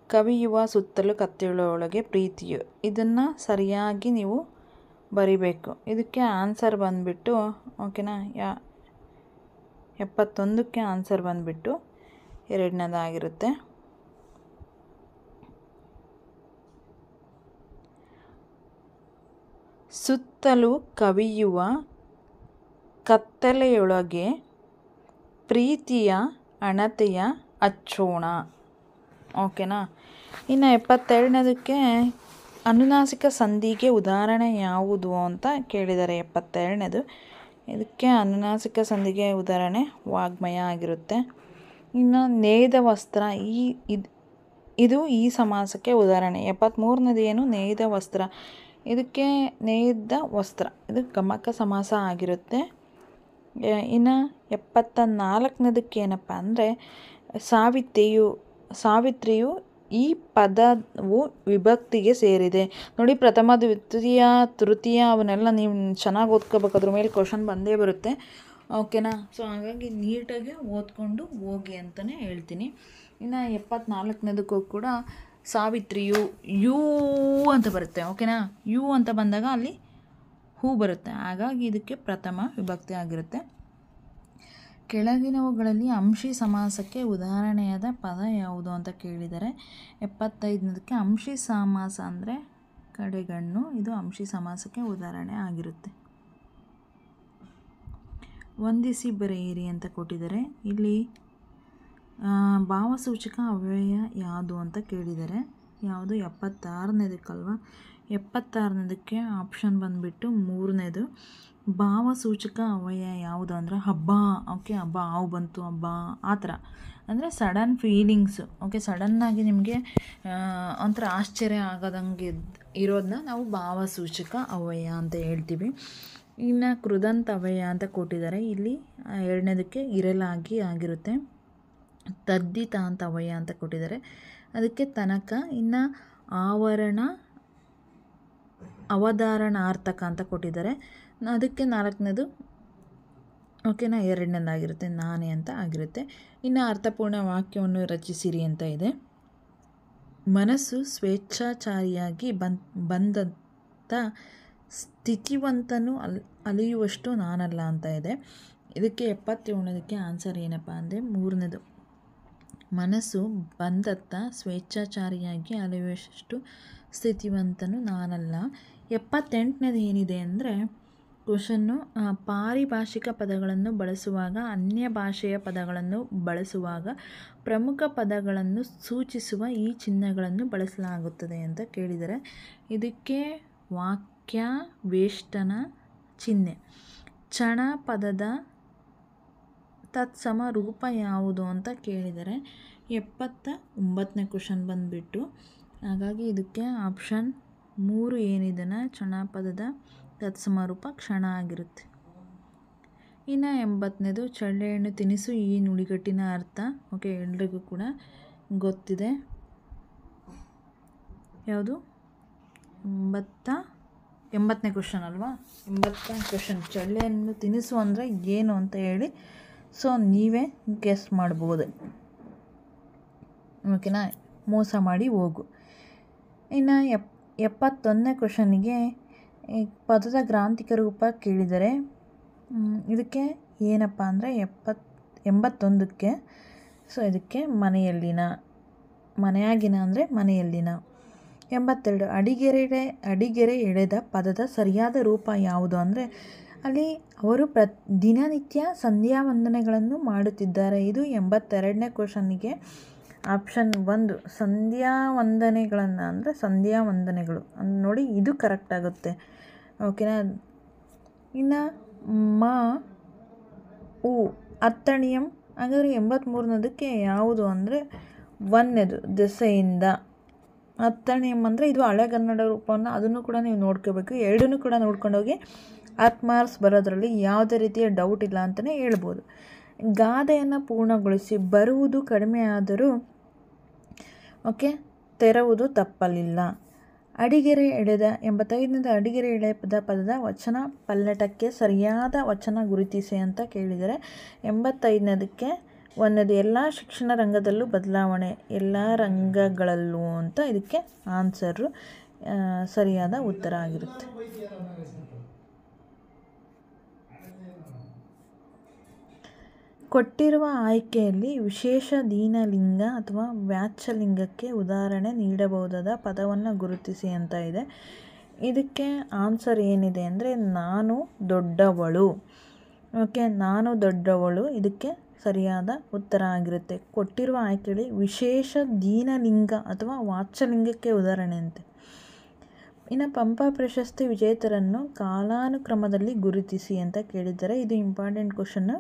ಕವಿಯುವ ಸುತ್ತಲೂ ಕತ್ತಲೆಯೊಳಗೆ ಪ್ರೀತಿಯು. ಇದನ್ನು ಸರಿಯಾಗಿ ನೀವು ಬರಿಬೇಕು. ಇದಕ್ಕೆ ಆನ್ಸರ್ ಬಂದುಬಿಟ್ಟು, ಓಕೆನಾ, 71ಕ್ಕೆ ಆನ್ಸರ್ ಬಂದುಬಿಟ್ಟು 2ನೇದಾಗಿರುತ್ತೆ. ಸುತ್ತಲೂ ಕವಿಯುವ ಕತ್ತಲೆಯೊಳಗೆ ಪ್ರೀತಿಯ ಅಣತೆಯ ಅಚ್ಚೋಣ. ಓಕೆನಾ? ಇನ್ನು 72ನೇದಕ್ಕೆ ಅನುನಾಸಿಕ ಸಂಧಿಗೆ ಉದಾಹರಣೆ ಯಾವುದು ಅಂತ ಕೇಳಿದ್ದಾರೆ. 72ನೇದು ಇದಕ್ಕೆ ಅನುನಾಸಿಕ ಸಂಧಿಗೆ ಉದಾಹರಣೆ ವಾಗ್ಮಯ ಆಗಿರುತ್ತೆ. ಇನ್ನು ನೇಯ್ದ ವಸ್ತ್ರ ಇದು ಈ ಸಮಾಸಕ್ಕೆ ಉದಾಹರಣೆ. 73ನೇದು ಏನು? ನೇಯ್ದ ವಸ್ತ್ರ. ಇದಕ್ಕೆ ನೇಯ್ದ ವಸ್ತ್ರ ಇದು ಗಮಕ ಸಮಾಸ ಆಗಿರುತ್ತೆ. ಇನ್ನು 74ನೇದಕ್ಕೆ ಏನಪ್ಪ ಅಂದರೆ, ಸಾವಿತ್ರಿಯು ಈ ಪದವು ವಿಭಕ್ತಿಗೆ ಸೇರಿದೆ. ನೋಡಿ, ಪ್ರಥಮ ದ್ವಿತೀಯ ತೃತೀಯ ಅವನ್ನೆಲ್ಲ ನೀವು ಚೆನ್ನಾಗಿ ಓದ್ಕೋಬೇಕು. ಅದ್ರ ಮೇಲೆ ಕ್ವಶನ್ ಬಂದೇ ಬರುತ್ತೆ. ಓಕೆನಾ? ಸೊ ಹಾಗಾಗಿ ನೀಟಾಗಿ ಓದ್ಕೊಂಡು ಹೋಗಿ ಅಂತಲೇ ಹೇಳ್ತೀನಿ. ಇನ್ನು 74ನೇದಕ್ಕೂ ಕೂಡ ಸಾವಿತ್ರಿಯು ಯೂ ಅಂತ ಬರುತ್ತೆ. ಓಕೆನಾ? ಯೂ ಅಂತ ಬಂದಾಗ ಅಲ್ಲಿ ಹೂ ಬರುತ್ತೆ. ಹಾಗಾಗಿ ಇದಕ್ಕೆ ಪ್ರಥಮ ವಿಭಕ್ತಿ ಆಗಿರುತ್ತೆ. ಕೆಳಗಿನವುಗಳಲ್ಲಿ ಅಂಶಿ ಸಮಾಸಕ್ಕೆ ಉದಾಹರಣೆಯಾದ ಪದ ಯಾವುದು ಅಂತ ಕೇಳಿದರೆ 75ನೇದಕ್ಕೆ ಅಂಶಿ ಸಮಾಸ ಅಂದರೆ ಕಡೆಗಣ್ಣು. ಇದು ಅಂಶಿ ಸಮಾಸಕ್ಕೆ ಉದಾಹರಣೆ ಆಗಿರುತ್ತೆ. ವಂದಿಸಿ ಬರೆಯಿರಿ ಅಂತ ಕೊಟ್ಟಿದ್ದಾರೆ. ಇಲ್ಲಿ ಭಾವಸೂಚಕ ಅವ್ಯಯ ಯಾವುದು ಅಂತ ಕೇಳಿದ್ದಾರೆ. ಯಾವುದು? 76ನೇದಕ್ಕಲ್ವ? 76ನೇದಕ್ಕೆ ಆಪ್ಷನ್ ಬಂದುಬಿಟ್ಟು 3ನೇದು. ಭಾವಸೂಚಕ ಅವ್ಯಯ ಯಾವುದು ಅಂದರೆ ಹಬ್ಬ. ಓಕೆ, ಹಬ್ಬ, ಹಾವು ಬಂತು, ಹಬ್ಬ, ಆ ಥರ ಅಂದರೆ ಸಡನ್ ಫೀಲಿಂಗ್ಸು. ಓಕೆ, ಸಡನ್ನಾಗಿ ನಿಮಗೆ ಒಂಥರ ಆಶ್ಚರ್ಯ ಆಗೋದಂಗೆ ಇರೋದನ್ನ ನಾವು ಭಾವಸೂಚಕ ಅವ್ಯಯ ಅಂತ ಹೇಳ್ತೀವಿ. ಇನ್ನು ಕೃದಂತ ಅವ್ಯಯ ಅಂತ ಕೊಟ್ಟಿದ್ದಾರೆ. ಇಲ್ಲಿ 2ನೇದಕ್ಕೆ ಇರಲಾಗಿ ಆಗಿರುತ್ತೆ. ತದ್ದಿತಾಂತ ಅವ್ಯಯ ಅಂತ ಕೊಟ್ಟಿದ್ದಾರೆ. ಅದಕ್ಕೆ ತನಕ. ಇನ್ನು ಆವರಣ ಅವಧಾರಣಾರ್ಥಕ ಅಂತ ಕೊಟ್ಟಿದ್ದಾರೆ, ಅದಕ್ಕೆ 4ನೇದು ಓಕೆನಾ, 2ನೇದಾಗಿರುತ್ತೆ ನಾನೇ ಅಂತ ಆಗಿರುತ್ತೆ. ಇನ್ನು ಅರ್ಥಪೂರ್ಣ ವಾಕ್ಯವನ್ನು ರಚಿಸಿರಿ ಅಂತ ಇದೆ. ಮನಸ್ಸು ಸ್ವೇಚ್ಛಾಚಾರಿಯಾಗಿ ಬಂದಂಥ ಸ್ಥಿತಿವಂತನು ಅಲಿಯುವಷ್ಟು ನಾನಲ್ಲ ಅಂತ ಇದೆ. ಇದಕ್ಕೆ 77ನೇದಕ್ಕೆ ಆನ್ಸರ್ ಏನಪ್ಪ ಅಂದರೆ 3ನೇದು, ಮನಸ್ಸು ಬಂದತ್ತ ಸ್ವೇಚ್ಛಾಚಾರಿಯಾಗಿ ಅಲಿಯುವಷ್ಟು ಸ್ಥಿತಿವಂತನು ನಾನಲ್ಲ. 78ನೇದು ಏನಿದೆ ಅಂದರೆ ಕ್ವಶನ್ನು, ಪಾರಿಭಾಷಿಕ ಪದಗಳನ್ನು ಬಳಸುವಾಗ ಅನ್ಯ ಭಾಷೆಯ ಪದಗಳನ್ನು ಬಳಸುವಾಗ ಪ್ರಮುಖ ಪದಗಳನ್ನು ಸೂಚಿಸುವ ಈ ಚಿಹ್ನೆಗಳನ್ನು ಬಳಸಲಾಗುತ್ತದೆ ಅಂತ ಕೇಳಿದರೆ ಇದಕ್ಕೆ ವಾಕ್ಯ ವೇಷ್ಟನ ಚಿಹ್ನೆ. ಚಣ ಪದದ ತತ್ಸಮ ರೂಪ ಯಾವುದು ಅಂತ ಕೇಳಿದರೆ 79ನೇ ಕ್ವಶನ್ ಬಂದುಬಿಟ್ಟು, ಹಾಗಾಗಿ ಇದಕ್ಕೆ ಆಪ್ಷನ್ 3 ಏನಿದೆನಾ ಚಣ ಪದದ ತತ್ಸಮ ರೂಪ ಕ್ಷಣ ಆಗಿರುತ್ತೆ. ಇನ್ನು 80ನೇದು ಚಳ್ಳೆಹಣ್ಣು ತಿನಿಸು ಈ ನುಡಿಗಟ್ಟಿನ ಅರ್ಥ. ಓಕೆ, ಎಲ್ರಿಗೂ ಕೂಡ ಗೊತ್ತಿದೆ ಯಾವುದು 80ನೇ ಕ್ವಶನ್ ಅಲ್ವಾ. 80ನೇ ಕ್ವಶನ್ ಚಳ್ಳೆಹಣ್ಣು ತಿನಿಸು ಅಂದರೆ ಏನು ಅಂತ ಹೇಳಿ ಸೊ ನೀವೇ ಗೆಸ್ ಮಾಡ್ಬೋದು. ಓಕೆನಾ, ಮೋಸ ಮಾಡಿ ಹೋಗು. ಇನ್ನು 71ನೇ ಕ್ವಶನಿಗೆ ಪದದ ಗ್ರಾಂಥಿಕ ರೂಪ ಕೇಳಿದರೆ ಇದಕ್ಕೆ ಏನಪ್ಪ ಅಂದರೆ 81ಕ್ಕೆ ಸೊ ಇದಕ್ಕೆ ಮನೆಯಲ್ಲಿನ, ಮನೆಯಾಗಿನ ಅಂದರೆ ಮನೆಯಲ್ಲಿನ. 82 ಅಡಿಗೆರೆ ಎಳೆದ ಪದದ ಸರಿಯಾದ ರೂಪ ಯಾವುದು ಅಂದರೆ ಅಲ್ಲಿ ಅವರು ದಿನನಿತ್ಯ ಸಂಧ್ಯಾ ವಂದನೆಗಳನ್ನು ಮಾಡುತ್ತಿದ್ದಾರೆ. ಇದು 82ನೇ ಕ್ವಶನ್ನಿಗೆ ಆಪ್ಷನ್ 1 ಸಂಧ್ಯಾ ವಂದನೆಗಳನ್ನು ಅಂದರೆ ಸಂಧ್ಯಾ ವಂದನೆಗಳು ನೋಡಿ, ಇದು ಕರೆಕ್ಟ್ ಆಗುತ್ತೆ. ಓಕೆನಾ. ಇನ್ನು ಅತ್ತಣಿಯಂ ಹಾಗಾದರೆ 83ನೇದಕ್ಕೆ ಯಾವುದು ಅಂದರೆ 1ನೇದು ದೆಸೆಯಿಂದ. ಅತ್ತಣಿಯಂ ಅಂದರೆ ಇದು ಹಳೆಗನ್ನಡ ರೂಪವನ್ನು, ಅದನ್ನು ಕೂಡ ನೀವು ನೋಡ್ಕೋಬೇಕು. ಎರಡನ್ನೂ ಕೂಡ ನೋಡ್ಕೊಂಡೋಗಿ 10 ಮಾರ್ಕ್ಸ್ ಬರೋದ್ರಲ್ಲಿ ಯಾವುದೇ ರೀತಿಯ ಡೌಟ್ ಇಲ್ಲ ಅಂತಲೇ ಹೇಳ್ಬೋದು. ಗಾದೆಯನ್ನು ಪೂರ್ಣಗೊಳಿಸಿ ಬರುವುದು ಕಡಿಮೆ ಆದರೂ ಓಕೆ ತೆರವುದು ತಪ್ಪಲಿಲ್ಲ. ಅಡಿಗೆರೆ ಎಳೆದ 85ನೇದು ಅಡಿಗೆರೆ ಎಳೆದ ಪದದ ವಚನ ಪಲ್ಲಟಕ್ಕೆ ಸರಿಯಾದ ವಚನ ಗುರುತಿಸಿ ಅಂತ ಕೇಳಿದರೆ 85ನೇದಕ್ಕೆ 1ನೇದು ಎಲ್ಲ ಶಿಕ್ಷಣ ರಂಗದಲ್ಲೂ ಬದಲಾವಣೆ, ಎಲ್ಲ ರಂಗಗಳಲ್ಲೂ ಅಂತ ಇದಕ್ಕೆ ಆನ್ಸರು ಸರಿಯಾದ ಉತ್ತರ ಆಗಿರುತ್ತೆ. ಕೊಟ್ಟಿರುವ ಆಯ್ಕೆಯಲ್ಲಿ ವಿಶೇಷ ದೀನಲಿಂಗ ಅಥವಾ ವ್ಯಾಚ್ಯಲಿಂಗಕ್ಕೆ ಉದಾಹರಣೆ ನೀಡಬಹುದಾದ ಪದವನ್ನು ಗುರುತಿಸಿ ಅಂತ ಇದೆ. ಇದಕ್ಕೆ ಆನ್ಸರ್ ಏನಿದೆ ಅಂದರೆ ನಾನು ದೊಡ್ಡವಳು. ಓಕೆ, ನಾನು ದೊಡ್ಡವಳು ಇದಕ್ಕೆ ಸರಿಯಾದ ಉತ್ತರ ಆಗಿರುತ್ತೆ. ಕೊಟ್ಟಿರುವ ಆಯ್ಕೆಯಲ್ಲಿ ವಿಶೇಷ ದೀನಲಿಂಗ ಅಥವಾ ವಾಚ್ಯಲಿಂಗಕ್ಕೆ ಉದಾಹರಣೆ ಅಂತೆ. ಇನ್ನು ಪಂಪ ಪ್ರಶಸ್ತಿ ವಿಜೇತರನ್ನು ಕಾಲಾನುಕ್ರಮದಲ್ಲಿ ಗುರುತಿಸಿ ಅಂತ ಕೇಳಿದ್ದಾರೆ. ಇದು ಇಂಪಾರ್ಟೆಂಟ್ ಕ್ವಶನ್ನು,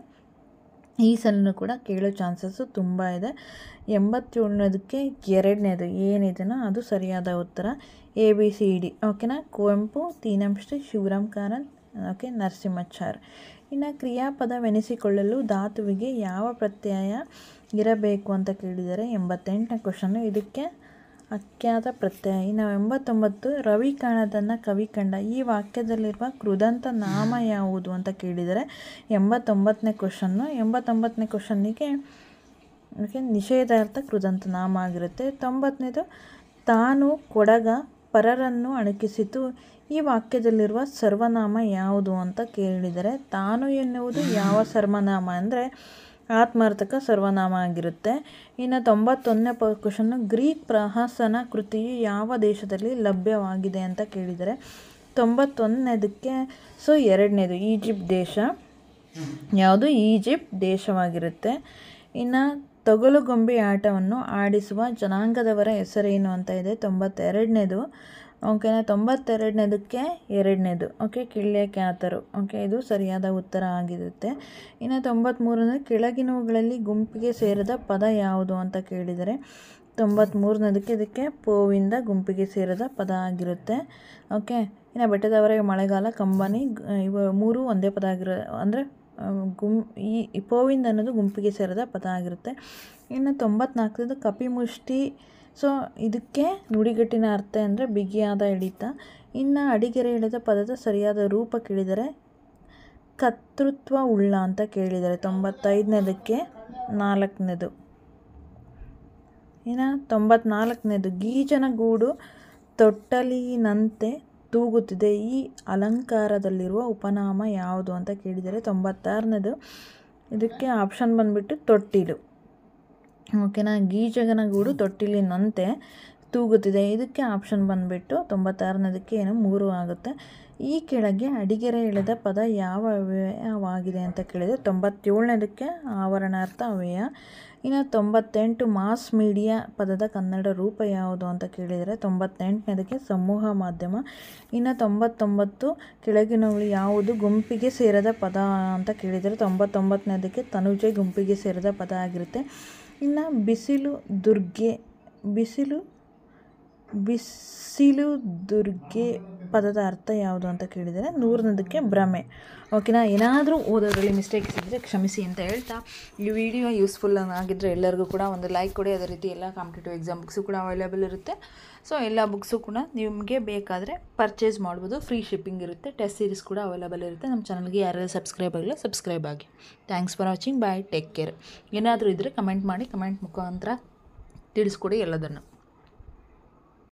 ಈ ಸಲನೂ ಕೂಡ ಕೇಳೋ ಚಾನ್ಸಸ್ಸು ತುಂಬ ಇದೆ. 87ನೇದಕ್ಕೆ 2ನೇದು ಏನಿದೆನೋ ಅದು ಸರಿಯಾದ ಉತ್ತರ ABCD. ಓಕೆನಾ. ಕುವೆಂಪು, ತೀನಂಶ್ರೀ, ಶಿವರಾಮ್ ಕಾರಂತ್, ಓಕೆ ನರಸಿಂಹಾಚಾರ್. ಇನ್ನು ಕ್ರಿಯಾಪದವೆನಿಸಿಕೊಳ್ಳಲು ಧಾತುವಿಗೆ ಯಾವ ಪ್ರತ್ಯಯ ಇರಬೇಕು ಅಂತ ಕೇಳಿದರೆ 88ನೇ ಕ್ವಶನ್ನು, ಇದಕ್ಕೆ ಅಖ್ಯಾತ ಪ್ರತ್ಯಯ. ಇನ್ನು 89 ರವಿ ಕಾಣದನ್ನು ಕವಿ ಕಂಡ, ಈ ವಾಕ್ಯದಲ್ಲಿರುವ ಕೃದಂತ ನಾಮ ಯಾವುದು ಅಂತ ಕೇಳಿದರೆ 89ನೇ ಕ್ವಶನ್ನು. 89ನೇ ಕ್ವಶನ್ನಿಗೆ ಓಕೆ ನಿಷೇಧಾರ್ಥ ಕೃದಂತ ನಾಮ ಆಗಿರುತ್ತೆ. 90ನೇದು ತಾನು ಕೊಡಗ ಪರರನ್ನು ಅಣಕಿಸಿತು, ಈ ವಾಕ್ಯದಲ್ಲಿರುವ ಸರ್ವನಾಮ ಯಾವುದು ಅಂತ ಕೇಳಿದರೆ ತಾನು ಎನ್ನುವುದು ಯಾವ ಸರ್ವನಾಮ ಅಂದರೆ ಆತ್ಮಾರ್ಥಕ ಸರ್ವನಾಮ ಆಗಿರುತ್ತೆ. ಇನ್ನು 91ನೇ ಕ್ವಶನ್ನು, ಗ್ರೀಕ್ ಪ್ರಹಸನ ಕೃತಿಯು ಯಾವ ದೇಶದಲ್ಲಿ ಲಭ್ಯವಾಗಿದೆ ಅಂತ ಕೇಳಿದರೆ 91ನೇದಕ್ಕೆ ಸೊ 2ನೇದು ಈಜಿಪ್ಟ್ ದೇಶ. ಯಾವುದು ಈಜಿಪ್ಟ್ ದೇಶವಾಗಿರುತ್ತೆ. ಇನ್ನು ತೊಗಲುಗೊಂಬೆ ಆಟವನ್ನು ಆಡಿಸುವ ಜನಾಂಗದವರ ಹೆಸರೇನು ಅಂತ ಇದೆ 92ನೇದು. ಓಕೆನಾ. 92ನೇದಕ್ಕೆ 2ನೇದು ಓಕೆ ಕಿಳ್ಳೆ ಕ್ಯಾತರು. ಓಕೆ, ಇದು ಸರಿಯಾದ ಉತ್ತರ ಆಗಿರುತ್ತೆ. ಇನ್ನು 93ನೇ ಕೆಳಗಿನವುಗಳಲ್ಲಿ ಗುಂಪಿಗೆ ಸೇರಿದ ಪದ ಯಾವುದು ಅಂತ ಕೇಳಿದರೆ 93ನೇದಕ್ಕೆ ಇದಕ್ಕೆ ಪೋವಿಂದ ಗುಂಪಿಗೆ ಸೇರಿದ ಪದ ಆಗಿರುತ್ತೆ. ಓಕೆ. ಇನ್ನು ಬೆಟ್ಟದವರೆಗೆ ಮಳೆಗಾಲ, ಕಂಬನಿ ಇವು 3 ಒಂದೇ ಪದ ಆಗಿರೋ ಅಂದರೆ ಪೋವಿಂದ ಅನ್ನೋದು ಗುಂಪಿಗೆ ಸೇರಿದ ಪದ ಆಗಿರುತ್ತೆ. ಇನ್ನು 94ನೇದು ಕಪಿಮುಷ್ಟಿ ಸೊ ಇದಕ್ಕೆ ನುಡಿಗಟ್ಟಿನ ಅರ್ಥ ಅಂದರೆ ಬಿಗಿಯಾದ ಹಿಡಿತ. ಇನ್ನು ಅಡಿಗೆರೆ ಎಳೆದ ಪದದ ಸರಿಯಾದ ರೂಪ ಕೇಳಿದರೆ ಕರ್ತೃತ್ವ ಉಳ್ಳ ಅಂತ ಕೇಳಿದ್ದಾರೆ. 95ನೇದಕ್ಕೆ 4ನೇದು. ಇನ್ನು 94ನೇದು ಗೀಜನ ಗೂಡು ತೊಟ್ಟಲಿನಂತೆ ತೂಗುತ್ತಿದೆ, ಈ ಅಲಂಕಾರದಲ್ಲಿರುವ ಉಪನಾಮ ಯಾವುದು ಅಂತ ಕೇಳಿದರೆ 96ನೇದು. ಇದಕ್ಕೆ ಆಪ್ಷನ್ ಬಂದುಬಿಟ್ಟು ತೊಟ್ಟಿಲು. ಓಕೆನಾ, ಗೀಜಗನ ಗೂಡು ತೊಟ್ಟಿಲಿನಂತೆ ತೂಗುತ್ತಿದೆ, ಇದಕ್ಕೆ ಆಪ್ಷನ್ ಬಂದುಬಿಟ್ಟು 96ನೇದಕ್ಕೆ 3 ಆಗುತ್ತೆ. ಈ ಕೆಳಗೆ ಅಡಿಗೆರೆ ಎಳೆದ ಪದ ಯಾವ ಅವ್ಯಯವಾಗಿದೆ ಅಂತ ಕೇಳಿದರೆ 97ನೇದಕ್ಕೆ ಆವರಣಾರ್ಥ ಅವ್ಯಯ. ಇನ್ನು 98 ಮಾಸ್ ಮೀಡಿಯಾ ಪದದ ಕನ್ನಡ ರೂಪ ಯಾವುದು ಅಂತ ಕೇಳಿದರೆ 98ನೇದಕ್ಕೆ ಸಮೂಹ ಮಾಧ್ಯಮ. ಇನ್ನು 99 ಕೆಳಗಿನವುಗಳು ಯಾವುದು ಗುಂಪಿಗೆ ಸೇರದ ಪದ ಅಂತ ಕೇಳಿದರೆ 99ನೇದಕ್ಕೆ ತನುಜೆ ಗುಂಪಿಗೆ ಸೇರದ ಪದ ಆಗಿರುತ್ತೆ. ಇನ್ನು ಬಿಸಿಲು ದುರ್ಗೆ ಪದದ ಅರ್ಥ ಯಾವುದು ಅಂತ ಕೇಳಿದರೆ 100ನೇದಕ್ಕೆ ಭ್ರಮೆ. ಓಕೆನಾ, ಏನಾದರೂ ಓದೋದ್ರಲ್ಲಿ ಮಿಸ್ಟೇಕ್ಸ್ ಇದ್ದರೆ ಕ್ಷಮಿಸಿ ಅಂತ ಹೇಳ್ತಾ, ಈ ವಿಡಿಯೋ ಯೂಸ್ಫುಲ್ ಆಗಿದ್ದರೆ ಎಲ್ಲರಿಗೂ ಕೂಡ ಒಂದು ಲೈಕ್ ಕೊಡಿ. ಅದೇ ರೀತಿ ಎಲ್ಲ ಕಾಂಪಿಟೇಟಿವ್ ಎಕ್ಸಾಮ್ ಬುಕ್ಸು ಕೂಡ ಅವೈಲೇಬಲ್ ಇರುತ್ತೆ. ಸೊ ಎಲ್ಲ ಬುಕ್ಸು ಕೂಡ ನಿಮಗೆ ಬೇಕಾದರೆ ಪರ್ಚೇಸ್ ಮಾಡ್ಬೋದು. ಫ್ರೀ ಶಿಪ್ಪಿಂಗ್ ಇರುತ್ತೆ. ಟೆಸ್ಟ್ ಸೀರೀಸ್ ಕೂಡ ಅವೈಲೇಬಲ್ ಇರುತ್ತೆ. ನಮ್ಮ ಚಾನಲ್ಗೆ ಯಾರೆಲ್ಲ ಸಬ್ಸ್ಕ್ರೈಬ್ ಆಗಿಲ್ಲ ಸಬ್ಸ್ಕ್ರೈಬ್ ಆಗಿ. Thanks for watching. Bye, take care. ಏನಾದರೂ ಇದ್ದರೆ ಕಮೆಂಟ್ ಮಾಡಿ, ಕಮೆಂಟ್ ಮುಖಾಂತರ ತಿಳಿಸ್ಕೊಡಿ ಎಲ್ಲದನ್ನು.